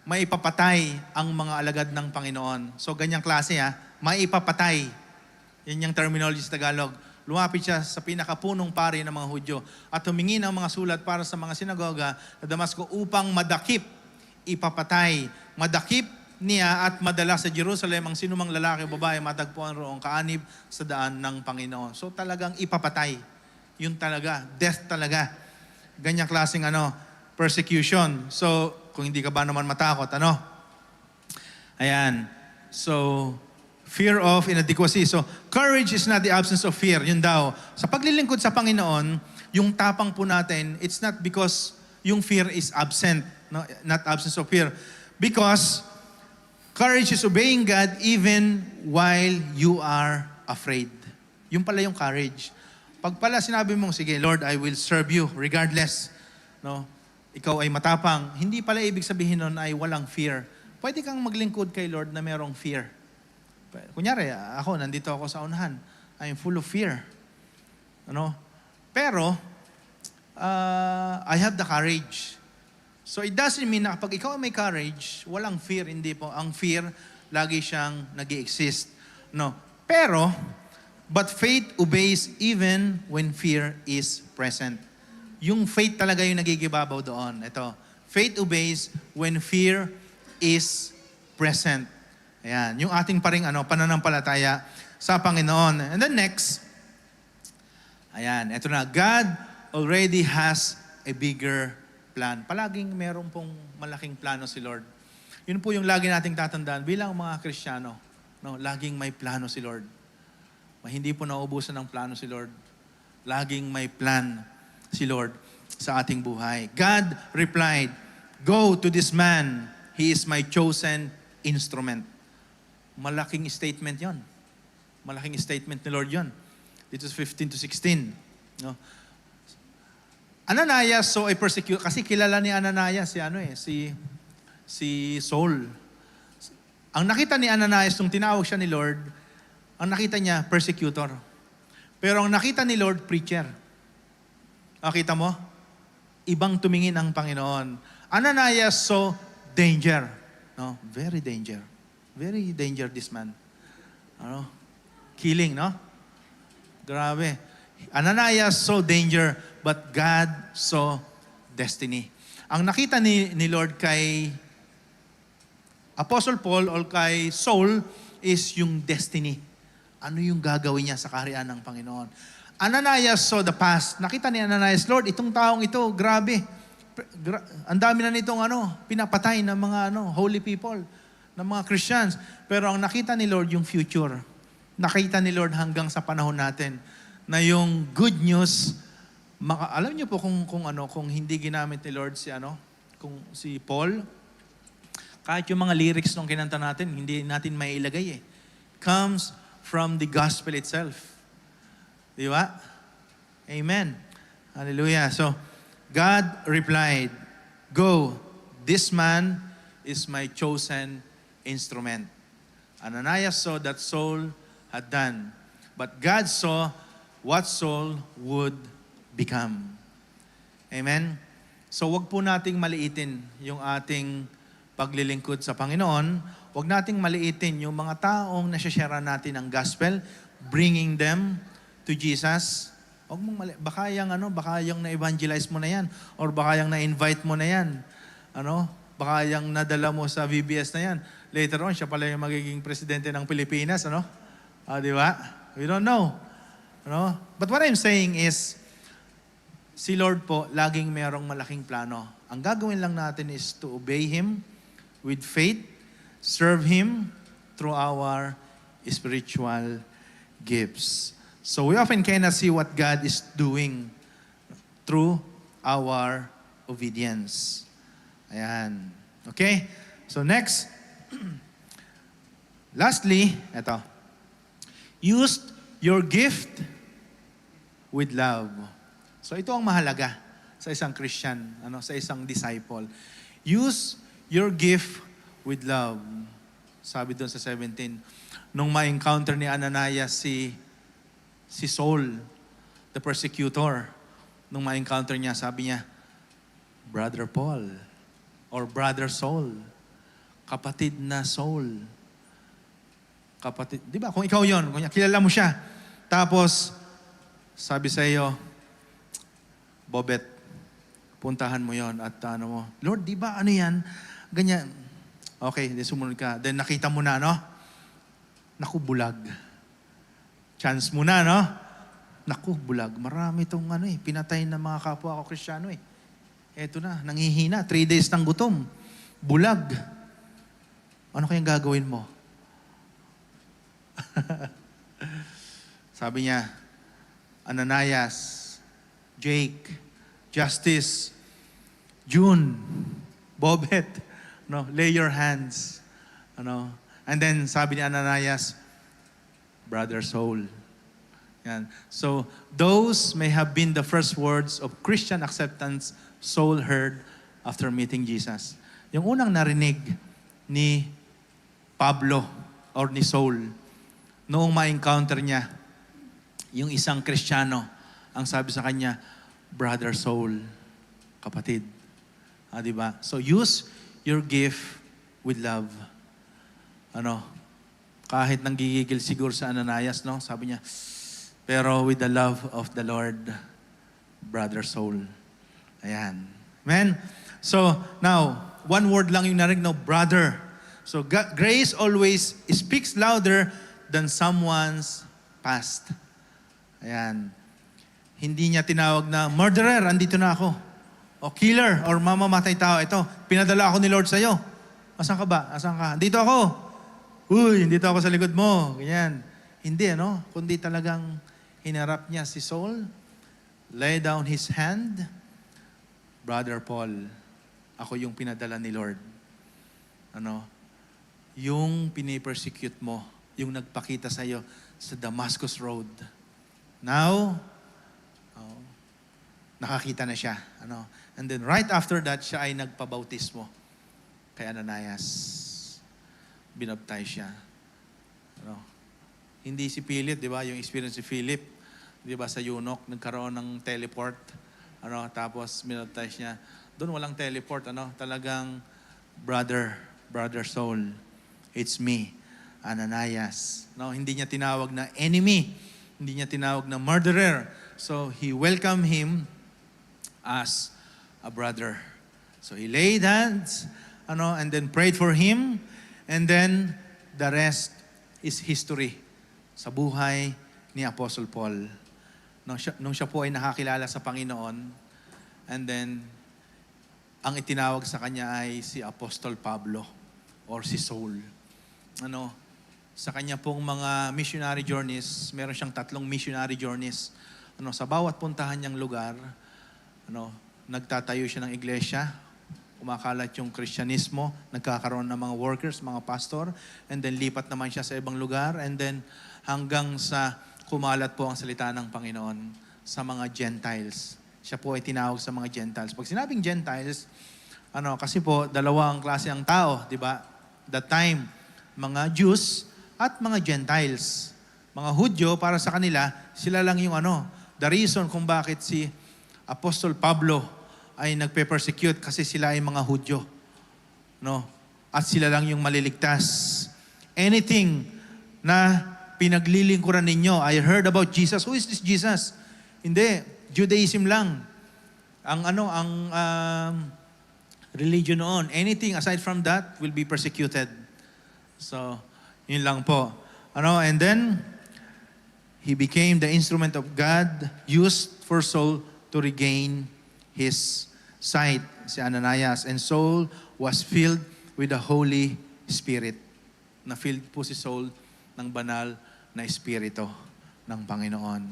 maipapatay ang mga alagad ng Panginoon. So, ganyang klase maipapatay. Yan yung terminology sa Tagalog. Lumapit siya sa pinakapunong pari ng mga Hudyo at humingi ng mga sulat para sa mga sinagoga sa Damasco upang ipapatay. Madakip niya at madala sa Jerusalem ang sinumang lalaki o babae matagpuan roong kaanib sa daan ng Panginoon. So talagang ipapatay. Yun talaga, death talaga. Ganyang klaseng persecution. So kung hindi ka ba naman matakot, ano? Ayan. So, fear of inadequacy. So, courage is not the absence of fear. Yun daw. Sa paglilingkod sa Panginoon, yung tapang po natin, it's not because yung fear is absent. No? Not absence of fear. Because courage is obeying God even while you are afraid. Yung pala yung courage. Pag pala sinabi mong, sige, Lord, I will serve you regardless. No? Ikaw ay matapang. Hindi pala ibig sabihin nun ay walang fear. Pwede kang maglingkod kay Lord na merong fear. Kunyari, ako, nandito ako sa unahan. I'm full of fear. Ano? Pero, I have the courage. So it doesn't mean na kapag ikaw may courage, walang fear, hindi po. Ang fear, lagi siyang nag-i-exist. No? Pero, but faith obeys even when fear is present. Yung faith talaga yung nagigibabaw doon. Ito, faith obeys when fear is present. Ayan, yung ating paring pananampalataya sa Panginoon. And then next, ayan, eto na, God already has a bigger plan. Palaging meron pong malaking plano si Lord. Yun po yung lagi nating tatandaan bilang mga Kristiyano. No, laging may plano si Lord. Hindi po nauubusan ng plano si Lord. Laging may plan si Lord sa ating buhay. God replied, "Go to this man. He is my chosen instrument." Malaking statement yon. Malaking statement ni Lord yon. Dito sa 15 to 16. No? Ananias saw a persecutor. Kasi kilala ni Ananias si Saul. Ang nakita ni Ananias nung tinawag siya ni Lord, ang nakita niya, persecutor. Pero ang nakita ni Lord, preacher. Nakita mo? Ibang tumingin ang Panginoon. Ananias saw danger. No? Very danger. Very danger this man. Ano? Killing, no? Grabe. Ananias saw danger, but God saw destiny. Ang nakita ni Lord kay Apostle Paul o kay Saul is yung destiny. Ano yung gagawin niya sa kaharian ng Panginoon. Ananias saw the past. Nakita ni Ananias, Lord, itong taong ito, grabe. Ang dami na nitong pinapatay ng mga holy people, ng mga Christians. Pero ang nakita ni Lord yung future. Nakita ni Lord hanggang sa panahon natin na yung good news, alam niyo po kung hindi ginamit ni Lord si Paul, kahit yung mga lyrics nung kinanta natin, hindi natin may ilagay comes from the gospel itself. Di ba? Amen. Hallelujah. So, God replied, "Go, this man is my chosen instrument." Ananias saw that Saul had done, but God saw what Saul would become. Amen? So wag po nating maliitin yung ating paglilingkod sa Panginoon. Wag nating maliitin yung mga taong nasyashare natin ang gospel, bringing them to Jesus. Wag mong baka yung na-evangelize mo na yan, or baka yung na-invite mo na yan. Baka yung nadala mo sa VBS na yan. Later on, siya pala yung magiging presidente ng Pilipinas, di ba? We don't know. But what I'm saying is, si Lord po, laging mayroong malaking plano. Ang gagawin lang natin is to obey Him with faith, serve Him through our spiritual gifts. So we often cannot see what God is doing through our obedience. Ayan. Okay? So next, lastly, ito. Use your gift with love. So ito ang mahalaga sa isang Christian, sa isang disciple. Use your gift with love. Sabi doon sa 17, nung ma-encounter ni Ananias si Saul, the persecutor, nung ma-encounter niya, sabi niya, Brother Paul, or Brother Saul, kapatid na Saul. Kapatid, di ba? Kung ikaw yon, kilala mo siya. Tapos, sabi sa iyo, Bobet, puntahan mo yon at Lord, di ba yan? Ganyan. Okay, then sumunod ka. Then nakita mo na, Naku, bulag. Chance mo na, Naku, bulag. Marami itong pinatay ng mga kapwa ko Kristiyano Eto na, nanghihina. 3 days ng gutom. bulag. Ano kayang gagawin mo? Sabi niya, Ananias, Jake, Justice, June, Bobet, no, lay your hands. Ano? And then sabi ni Ananias, Brother Saul. Yan. So, those may have been the first words of Christian acceptance Saul heard after meeting Jesus. Yung unang narinig ni Pablo or ni Saul, noong ma-encounter niya yung isang Kristiyano, ang sabi sa kanya, Brother Saul, kapatid. Diba? So, use your gift with love. Kahit nanggigigil siguro sa Ananias, no? Sabi niya, pero with the love of the Lord, Brother Saul. Ayan. Amen? So, now, one word lang yung narinig, no? Brother. So, grace always speaks louder than someone's past. Ayan. Hindi niya tinawag na, murderer, andito na ako. O killer, or mamamatay tao. Ito, pinadala ako ni Lord sa'yo. Asan ka ba? Asan ka? Dito ako. Uy, dito ako sa likod mo. Ganyan. Hindi, kundi talagang hinarap niya si Saul, lay down his hand, Brother Paul, ako yung pinadala ni Lord. Yung pinipersecute mo, yung nagpakita sa'yo sa Damascus Road. Now, nakakita na siya. And then right after that, siya ay nagpabautismo kay Ananias. Binaptize siya. Hindi si Philip, di ba? Yung experience si Philip, di ba, sa eunuch, nagkaroon ng teleport. Tapos minaptize niya. Doon walang teleport, talagang brother Saul, it's me, Ananias. Hindi niya tinawag na enemy. Hindi niya tinawag na murderer. So, he welcomed him as a brother. So, he laid hands, and then prayed for him, and then the rest is history sa buhay ni Apostle Paul. Nung siya po ay nakakilala sa Panginoon, and then, ang itinawag sa kanya ay si Apostol Pablo or si Saul. Sa kanya pong mga missionary journeys, meron siyang 3 missionary journeys. Sa bawat puntahan niyang lugar, nagtatayo siya ng iglesia, kumakalat yung Kristyanismo, nagkakaroon ng mga workers, mga pastor, and then lipat naman siya sa ibang lugar, and then hanggang sa kumalat po ang salita ng Panginoon sa mga Gentiles. Siya po ay tinawag sa mga Gentiles. Pag sinabing Gentiles, kasi po, 2 klase ang tao, di ba? That time, mga Jews at mga Gentiles. Mga Hudyo, para sa kanila, sila lang yung the reason kung bakit si Apostol Pablo ay nagpe-persecute kasi sila ay mga Hudyo. At sila lang yung maliligtas. Anything na pinaglilingkuran ninyo, I heard about Jesus. Who is this Jesus? Hindi, Judaism lang. Ang religion noon. Anything aside from that will be persecuted. So, yun lang po. And then, he became the instrument of God used for Saul to regain his sight, si Ananias. And Saul was filled with the Holy Spirit. Na-filled po si Saul ng banal na espiritu ng Panginoon.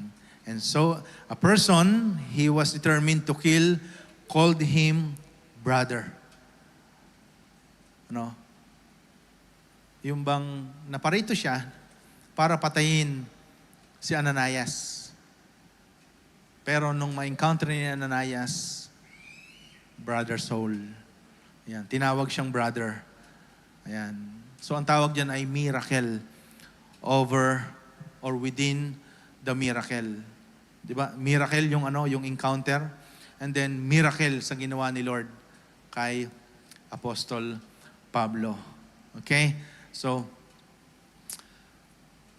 And so, a person he was determined to kill called him brother. Yung bang naparito siya para patayin si Ananias. Pero nung ma-encounter ni Ananias, Brother Saul. Ayan, tinawag siyang brother. Ayan. So ang tawag diyan ay miracle over or within the miracle. 'Di ba? Miracle yung yung encounter, and then miracle sa ginawa ni Lord kay Apostol Pablo. Okay? So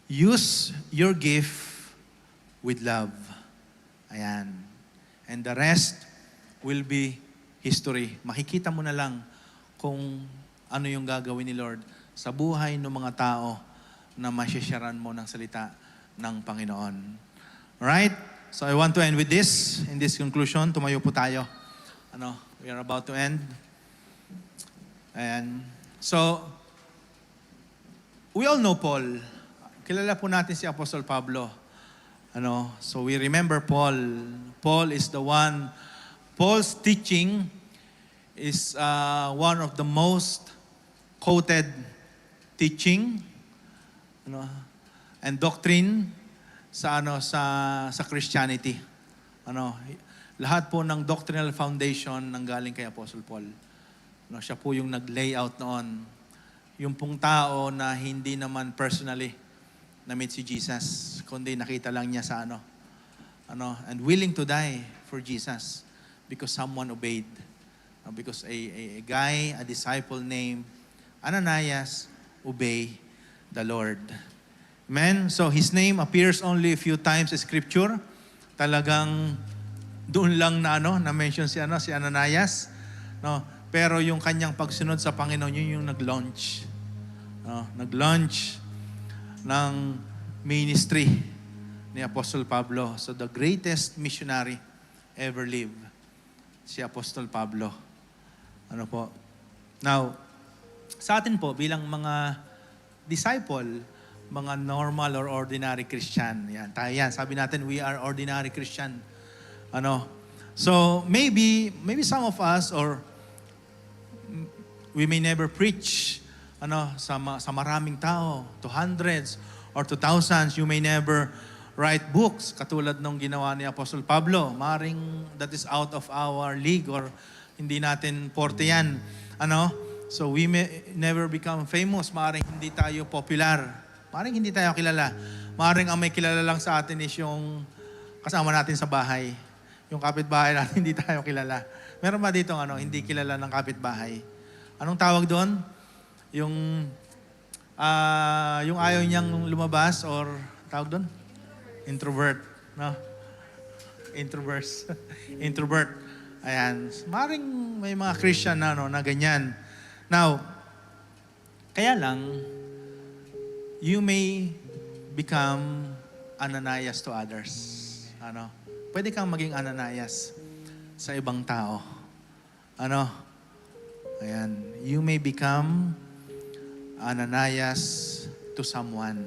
use your gift with love. Ayan. And the rest will be history. Makikita mo na lang kung ano yung gagawin ni Lord sa buhay ng mga tao na masyasyaran mo ng salita ng Panginoon. Alright? So I want to end with this. In this conclusion, tumayo po tayo. We are about to end. Ayan. So, we all know Paul. Kilala po natin si Apostle Pablo. So we remember Paul. Paul is the one, Paul's teaching is one of the most quoted teaching and doctrine sa Christianity. Lahat po ng doctrinal foundation nanggaling kay Apostle Paul. Siya po yung nag-layout noon. Yung pong tao na hindi naman personally na-meet si Jesus, kundi nakita lang niya sa and willing to die for Jesus because someone obeyed. Because a guy, a disciple named Ananias, obey the Lord. Amen? So his name appears only a few times in Scripture. Talagang doon lang na-mention si Ananias. Pero yung kanyang pagsunod sa Panginoon, yun yung nag-launch. Nag-launch ng ministry ni Apostle Pablo. So the greatest missionary ever lived, si Apostle Pablo. Now, sa atin po, bilang mga disciple, mga normal or ordinary Christian, tayo yan. Sabi natin, we are ordinary Christian. So maybe some of us, or we may never preach sa maraming tao, to hundreds or to thousands. You may never write books katulad nung ginawa ni Apostle Pablo. Maring that is out of our league, or hindi natin porte yan. So we may never become famous. Maring hindi tayo popular. Maring hindi tayo kilala. Maring ang may kilala lang sa atin is yung kasama natin sa bahay. Yung kapitbahay natin, hindi tayo kilala. Meron ba dito hindi kilala ng kapitbahay? Anong tawag doon? Yung ayaw niyang lumabas, or tawag doon? Introvert. Introvert. Ayan. Maring may mga Christian na ganyan. Now, kaya lang, you may become Ananias to others. Pwede kang maging Ananias sa ibang tao. Ayan. You may become Ananias to someone.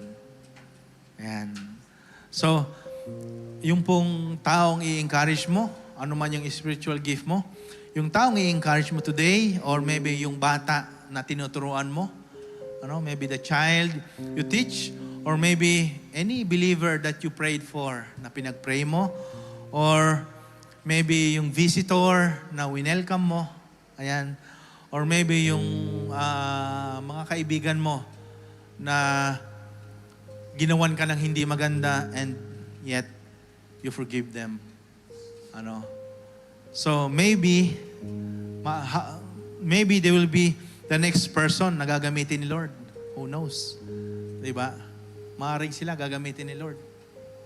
Ayan. So, yung pong taong i-encourage mo, ano man yung spiritual gift mo, yung taong i-encourage mo today, or maybe yung bata na tinuturuan mo, maybe the child you teach, or maybe any believer that you prayed for, na pinag-pray mo, or maybe yung visitor na winelcome mo, ayan, or maybe yung mga kaibigan mo na ginawan ka ng hindi maganda and yet you forgive them. So maybe they will be the next person na gagamitin ni Lord. Who knows? Diba? Maaaring sila gagamitin ni Lord.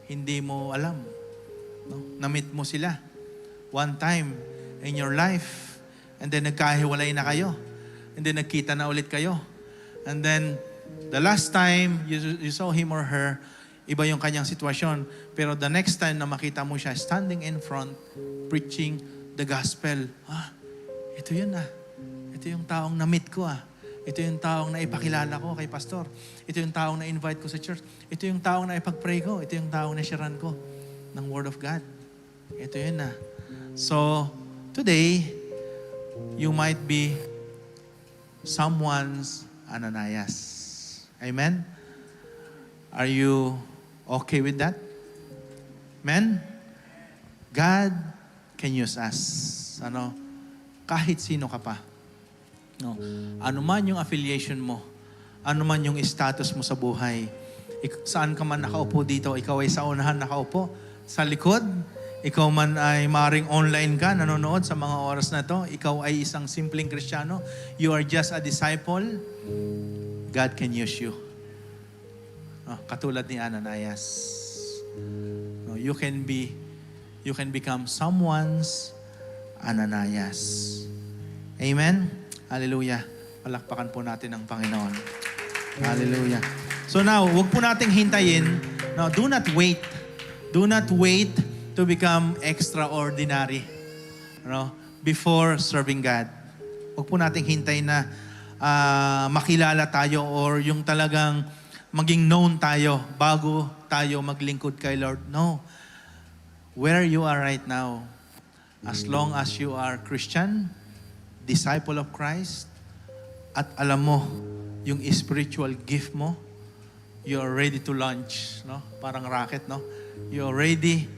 Hindi mo alam. Na-meet mo sila one time in your life, and then nagkahiwalay na kayo, and then nagkita na ulit kayo, and then the last time you saw him or her, iba yung kanyang sitwasyon, pero the next time na makita mo siya standing in front preaching the gospel, ito yun ito yung taong na-meet ko ito yung taong na ipakilala ko kay pastor, ito yung taong na-invite ko sa church, ito yung taong na ipag-pray ko, ito yung taong na sharean ko ng Word of God. Ito yun So, today, you might be someone's Ananias. Amen? Are you okay with that? Amen? God can use us. Kahit sino ka pa. Ano man yung affiliation mo, ano man yung status mo sa buhay, saan ka man nakaupo dito, ikaw ay sa unahan nakaupo, sa likod, ikaw man ay maring online ka, nanonood sa mga oras na to, ikaw ay isang simpleng Kristiyano, you are just a disciple, God can use you. Katulad ni Ananias. You can become someone's Ananias. Amen? Hallelujah. Palakpakan po natin ang Panginoon. Hallelujah. So now, huwag po nating hintayin. Now, do not wait. Do not wait to become extraordinary before serving God. Huwag po nating hintayin na makilala tayo or yung talagang maging known tayo bago tayo maglingkod kay Lord. No. Where you are right now, as long as you are Christian, disciple of Christ, at alam mo yung spiritual gift mo, you are ready to launch, no? Parang rocket, no? You are ready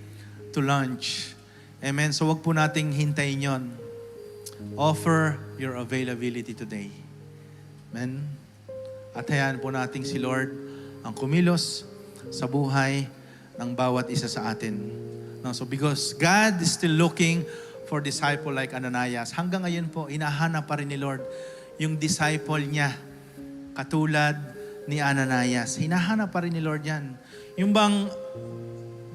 to launch. Amen. So wag po nating hintayin yon. Offer your availability today. Amen. At hayaan po nating si Lord ang kumilos sa buhay ng bawat isa sa atin. No, so because God is still looking for disciple like Ananias. Hanggang ngayon po, inahanap pa rin ni Lord yung disciple niya katulad ni Ananias. Hinahanap pa rin ni Lord yan. Yung bang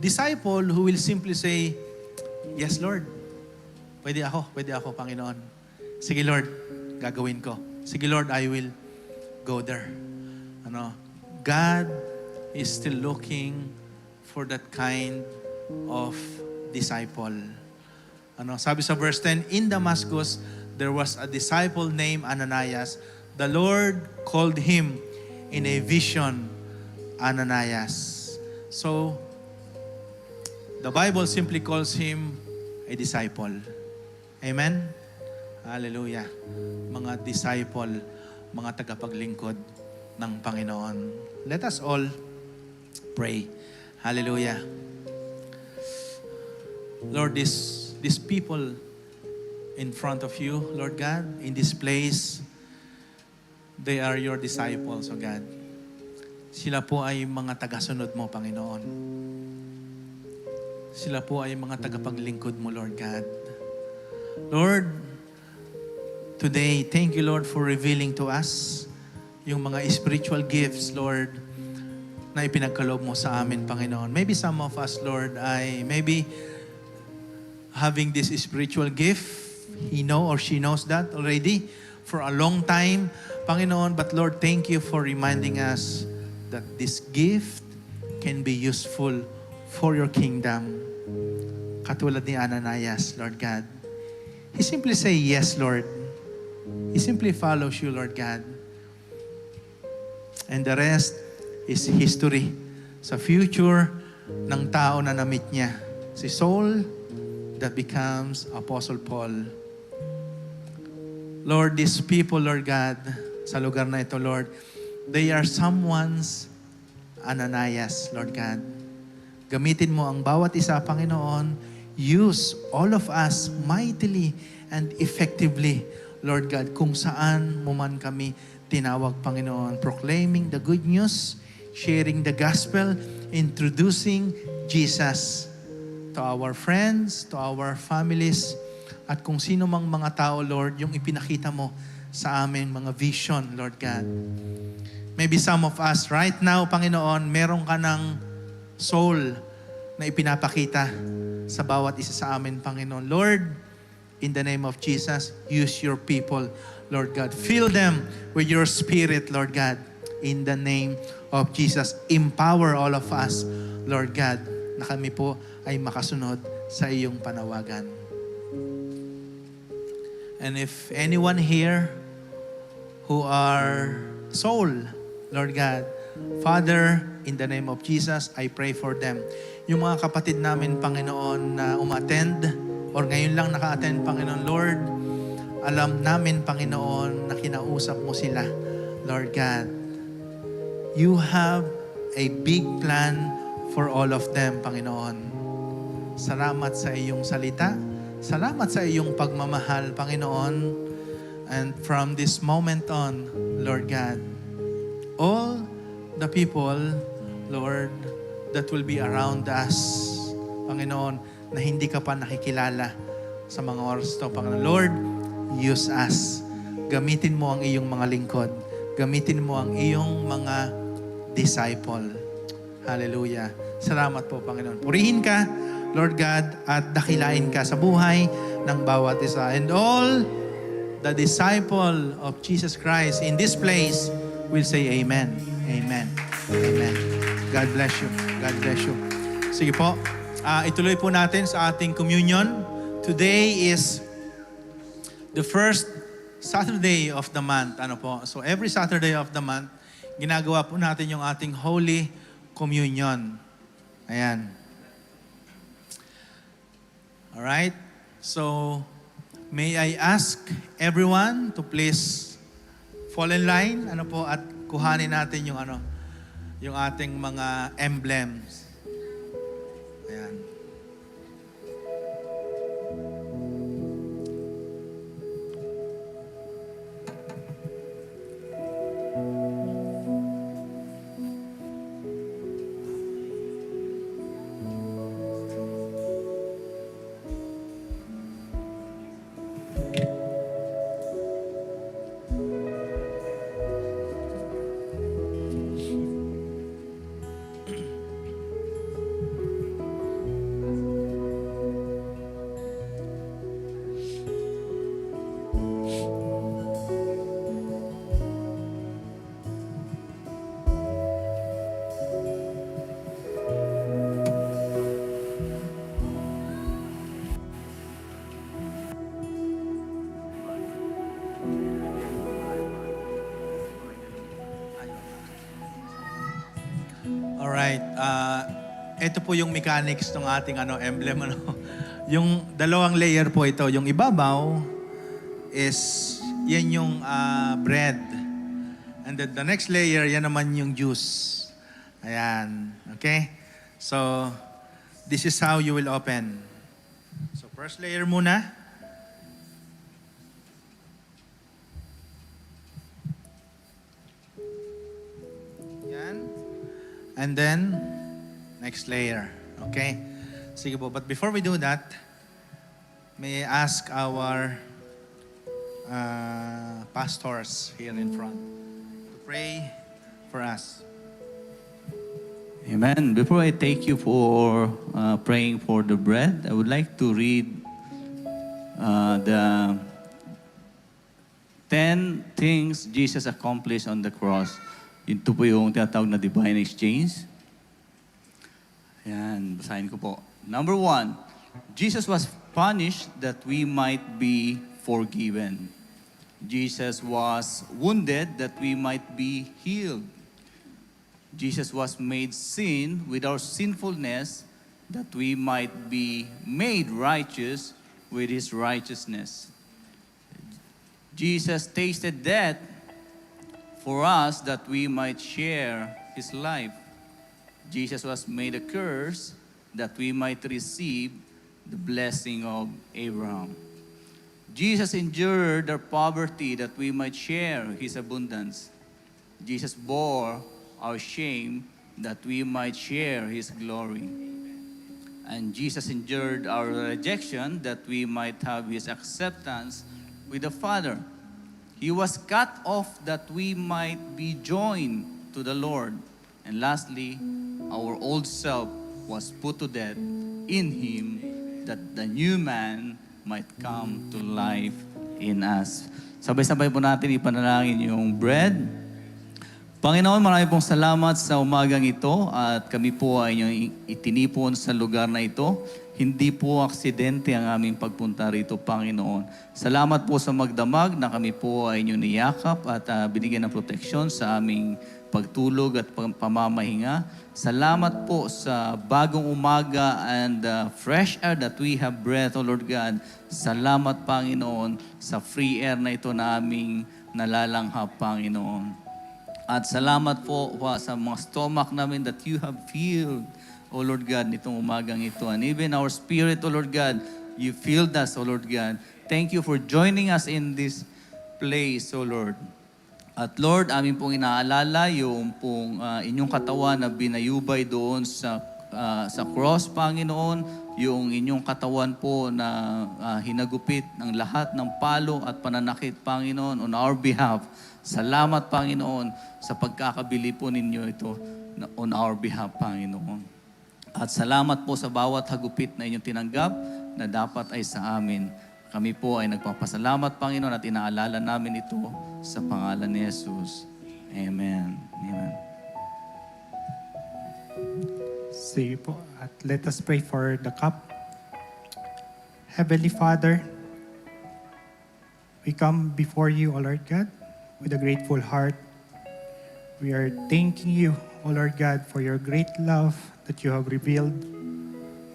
disciple who will simply say, "Yes, Lord. Pwede ako, Panginoon. Sige, Lord, gagawin ko. Sige, Lord, I will go there." Ano? God is still looking for that kind of disciple. Ano? Sabi sa verse 10, in Damascus, there was a disciple named Ananias. The Lord called him in a vision, Ananias. So, the Bible simply calls him a disciple. Amen? Hallelujah. Mga disciple, mga tagapaglingkod ng Panginoon. Let us all pray. Hallelujah. Lord, these people in front of you, Lord God, in this place, they are your disciples, O God. Sila po ay mga tagasunod mo, Panginoon. Sila po ay mga tagapaglingkod mo, Lord God. Lord, today, thank you, Lord, for revealing to us yung mga spiritual gifts, Lord, na ipinagkaloob mo sa amin, Panginoon. Maybe some of us, Lord, ay maybe having this spiritual gift, he know or she knows that already for a long time, Panginoon. But Lord, thank you for reminding us that this gift can be useful for your kingdom. Katulad ni Ananias, Lord God. He simply say, yes, Lord. He simply follows you, Lord God. And the rest is history. Sa future ng tao na na-meet niya. Si Saul that becomes Apostle Paul. Lord, these people, Lord God, sa lugar na ito, Lord, they are someone's Ananias, Lord God. Gamitin mo ang bawat isa, Panginoon. Use all of us mightily and effectively, Lord God, kung saan mo man kami tinawag, Panginoon. Proclaiming the good news, sharing the gospel, introducing Jesus to our friends, to our families, at kung sino mang mga tao, Lord, yung ipinakita mo sa aming mga vision, Lord God. Maybe some of us right now, Panginoon, meron ka ng soul na ipinapakita sa bawat isa sa amin, Panginoon. Lord, in the name of Jesus, use your people, Lord God. Fill them with your spirit, Lord God. In the name of Jesus, empower all of us, Lord God, na kami po ay makasunod sa iyong panawagan. And if anyone here who are soul, Lord God, Father, in the name of Jesus, I pray for them. Yung mga kapatid namin, Panginoon, na umattend or ngayon lang naka-attend, Panginoon, Lord, alam namin, Panginoon, na kinausap mo sila, Lord God. You have a big plan for all of them, Panginoon. Salamat sa iyong salita. Salamat sa iyong pagmamahal, Panginoon. And from this moment on, Lord God, all the people, Lord, that will be around us, Panginoon, na hindi ka pa nakikilala sa mga oras to, Panginoon. Lord, use us. Gamitin mo ang iyong mga lingkod. Gamitin mo ang iyong mga disciple. Hallelujah. Salamat po, Panginoon. Purihin ka, Lord God, at dakilain ka sa buhay ng bawat isa. And all the disciple of Jesus Christ in this place will say amen. Amen. Amen. God bless you. God bless you. Sige po. Ituloy po natin sa ating communion. Today is the first Saturday of the month. Ano po? So every Saturday of the month, ginagawa po natin yung ating Holy Communion. Ayan. Alright? So, may I ask everyone to please fall in line, ano po, at kuhanin natin yung yung ating mga emblems. Ayan. Alright. Ito po yung mechanics ng ating emblem. Yung dalawang layer po ito. Yung ibabaw is, yan yung bread. And then the next layer, yan naman yung juice. Ayan. Okay? So, this is how you will open. So, first layer muna. Yan. And then, next layer. Okay? Sige po. But before we do that, may I ask our pastors here in front to pray for us. Amen. Before I take you for praying for the bread, I would like to read the 10 things Jesus accomplished on the cross. Ito po yung tinatawag na divine exchange. Ayan, basahin ko po. Number 1, Jesus was punished that we might be forgiven. Jesus was wounded that we might be healed. Jesus was made sin with our sinfulness that we might be made righteous with His righteousness. Jesus tasted death for us that we might share His life. Jesus was made a curse that we might receive the blessing of Abraham. Jesus endured our poverty that we might share His abundance. Jesus bore our shame that we might share His glory. And Jesus endured our rejection that we might have His acceptance with the Father. He was cut off that we might be joined to the Lord. And lastly, our old self was put to death in Him that the new man might come to life in us. Sabay-sabay po natin ipanalangin yung bread. Panginoon, marami pong salamat sa umagang ito at kami po ay inyong itinipon sa lugar na ito. Hindi po aksidente ang aming pagpunta rito, Panginoon. Salamat po sa magdamag na kami po ay inyong niyakap at binigyan ng proteksyon sa aming pagtulog at pamamahinga. Salamat po sa bagong umaga and fresh air that we have breath, O Lord God. Salamat, Panginoon, sa free air na ito na aming nalalanghap, Panginoon. At salamat po sa mga stomach namin that you have filled, O Lord God, nitong umagang ito. And even our spirit, O Lord God, you filled us, O Lord God. Thank you for joining us in this place, O Lord. At Lord, amin pong inaalala yung pong inyong katawan na binayubay doon sa cross, Panginoon. Yung inyong katawan po na hinagupit ng lahat ng palo at pananakit, Panginoon, on our behalf. Salamat, Panginoon, sa pagkakabili po ninyo ito on our behalf, Panginoon. At salamat po sa bawat hagupit na inyong tinanggap na dapat ay sa amin. Kami po ay nagpapasalamat, Panginoon, at inaalala namin ito sa pangalan ni Jesus. Amen. Amen. Sige po, at let us pray for the cup. Heavenly Father, we come before you, O Lord God, with a grateful heart. We are thanking you, O Lord God, for your great love that you have revealed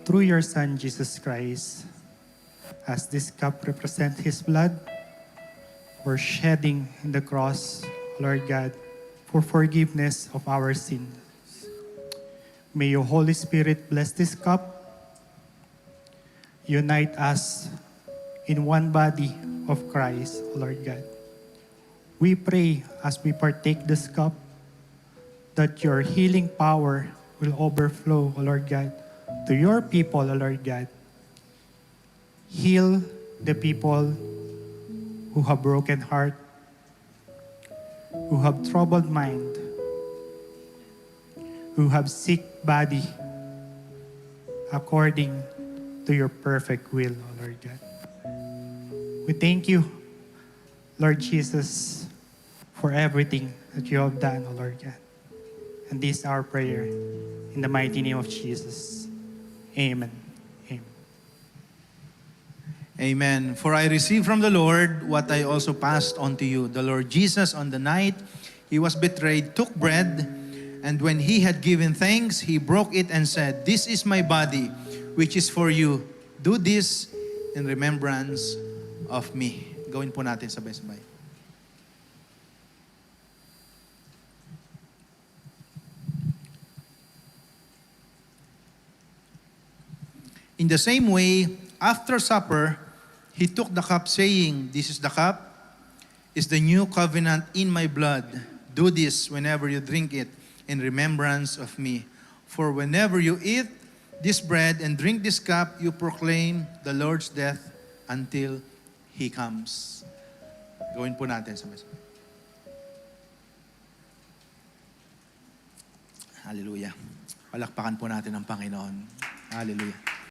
through your Son, Jesus Christ. As this cup represents His blood, for shedding in the cross, Lord God, for forgiveness of our sins. May your Holy Spirit bless this cup, unite us in one body of Christ, O Lord God. We pray as we partake this cup that your healing power will overflow, O Lord God, to your people, O Lord God. Heal the people who have broken heart, who have troubled mind, who have sick body, according to your perfect will, O Lord God. We thank you, Lord Jesus, for everything that you have done, O Lord God. And this is our prayer in the mighty name of Jesus. Amen. Amen. Amen. For I received from the Lord what I also passed on to you. The Lord Jesus, on the night he was betrayed, took bread, and when he had given thanks, he broke it and said, "This is my body, which is for you. Do this in remembrance of me." Gawin po natin sabay-sabay. In the same way, after supper, he took the cup, saying, "This is the cup, is the new covenant in my blood. Do this whenever you drink it in remembrance of me. For whenever you eat this bread and drink this cup, you proclaim the Lord's death until He comes." Gawin po natin sabay-sabay. Hallelujah. Palakpakan po natin ang Panginoon. Hallelujah.